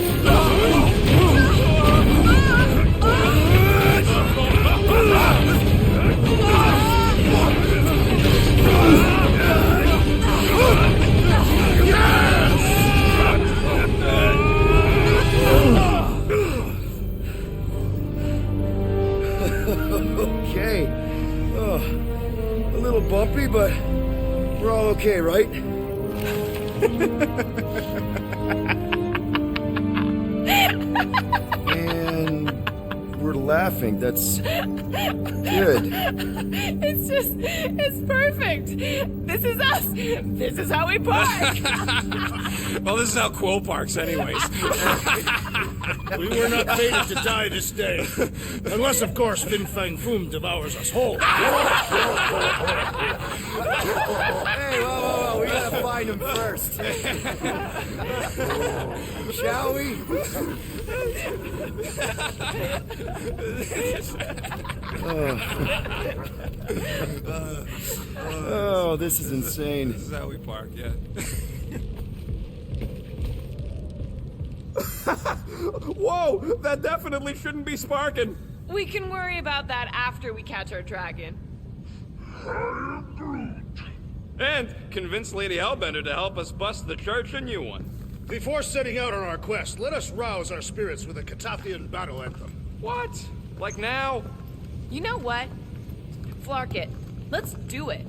Okay. Oh, a little bumpy, but we're all okay, right? And we're laughing. That's good. It's perfect. This is us. This is how we park. Well, this is how Quill parks, anyways. We were not fated to die this day. Unless, of course, Fin Fang Foom devours us whole. Hey, whoa, we gotta find him first. Shall we? Oh, this is insane. This is how we park, yeah. Whoa! That definitely shouldn't be sparking. We can worry about that after we catch our dragon. And convince Lady Hellbender to help us bust the church a new one. Before setting out on our quest, let us rouse our spirits with a Catathian battle anthem. What? Like now? You know what? Flark it. Let's do it.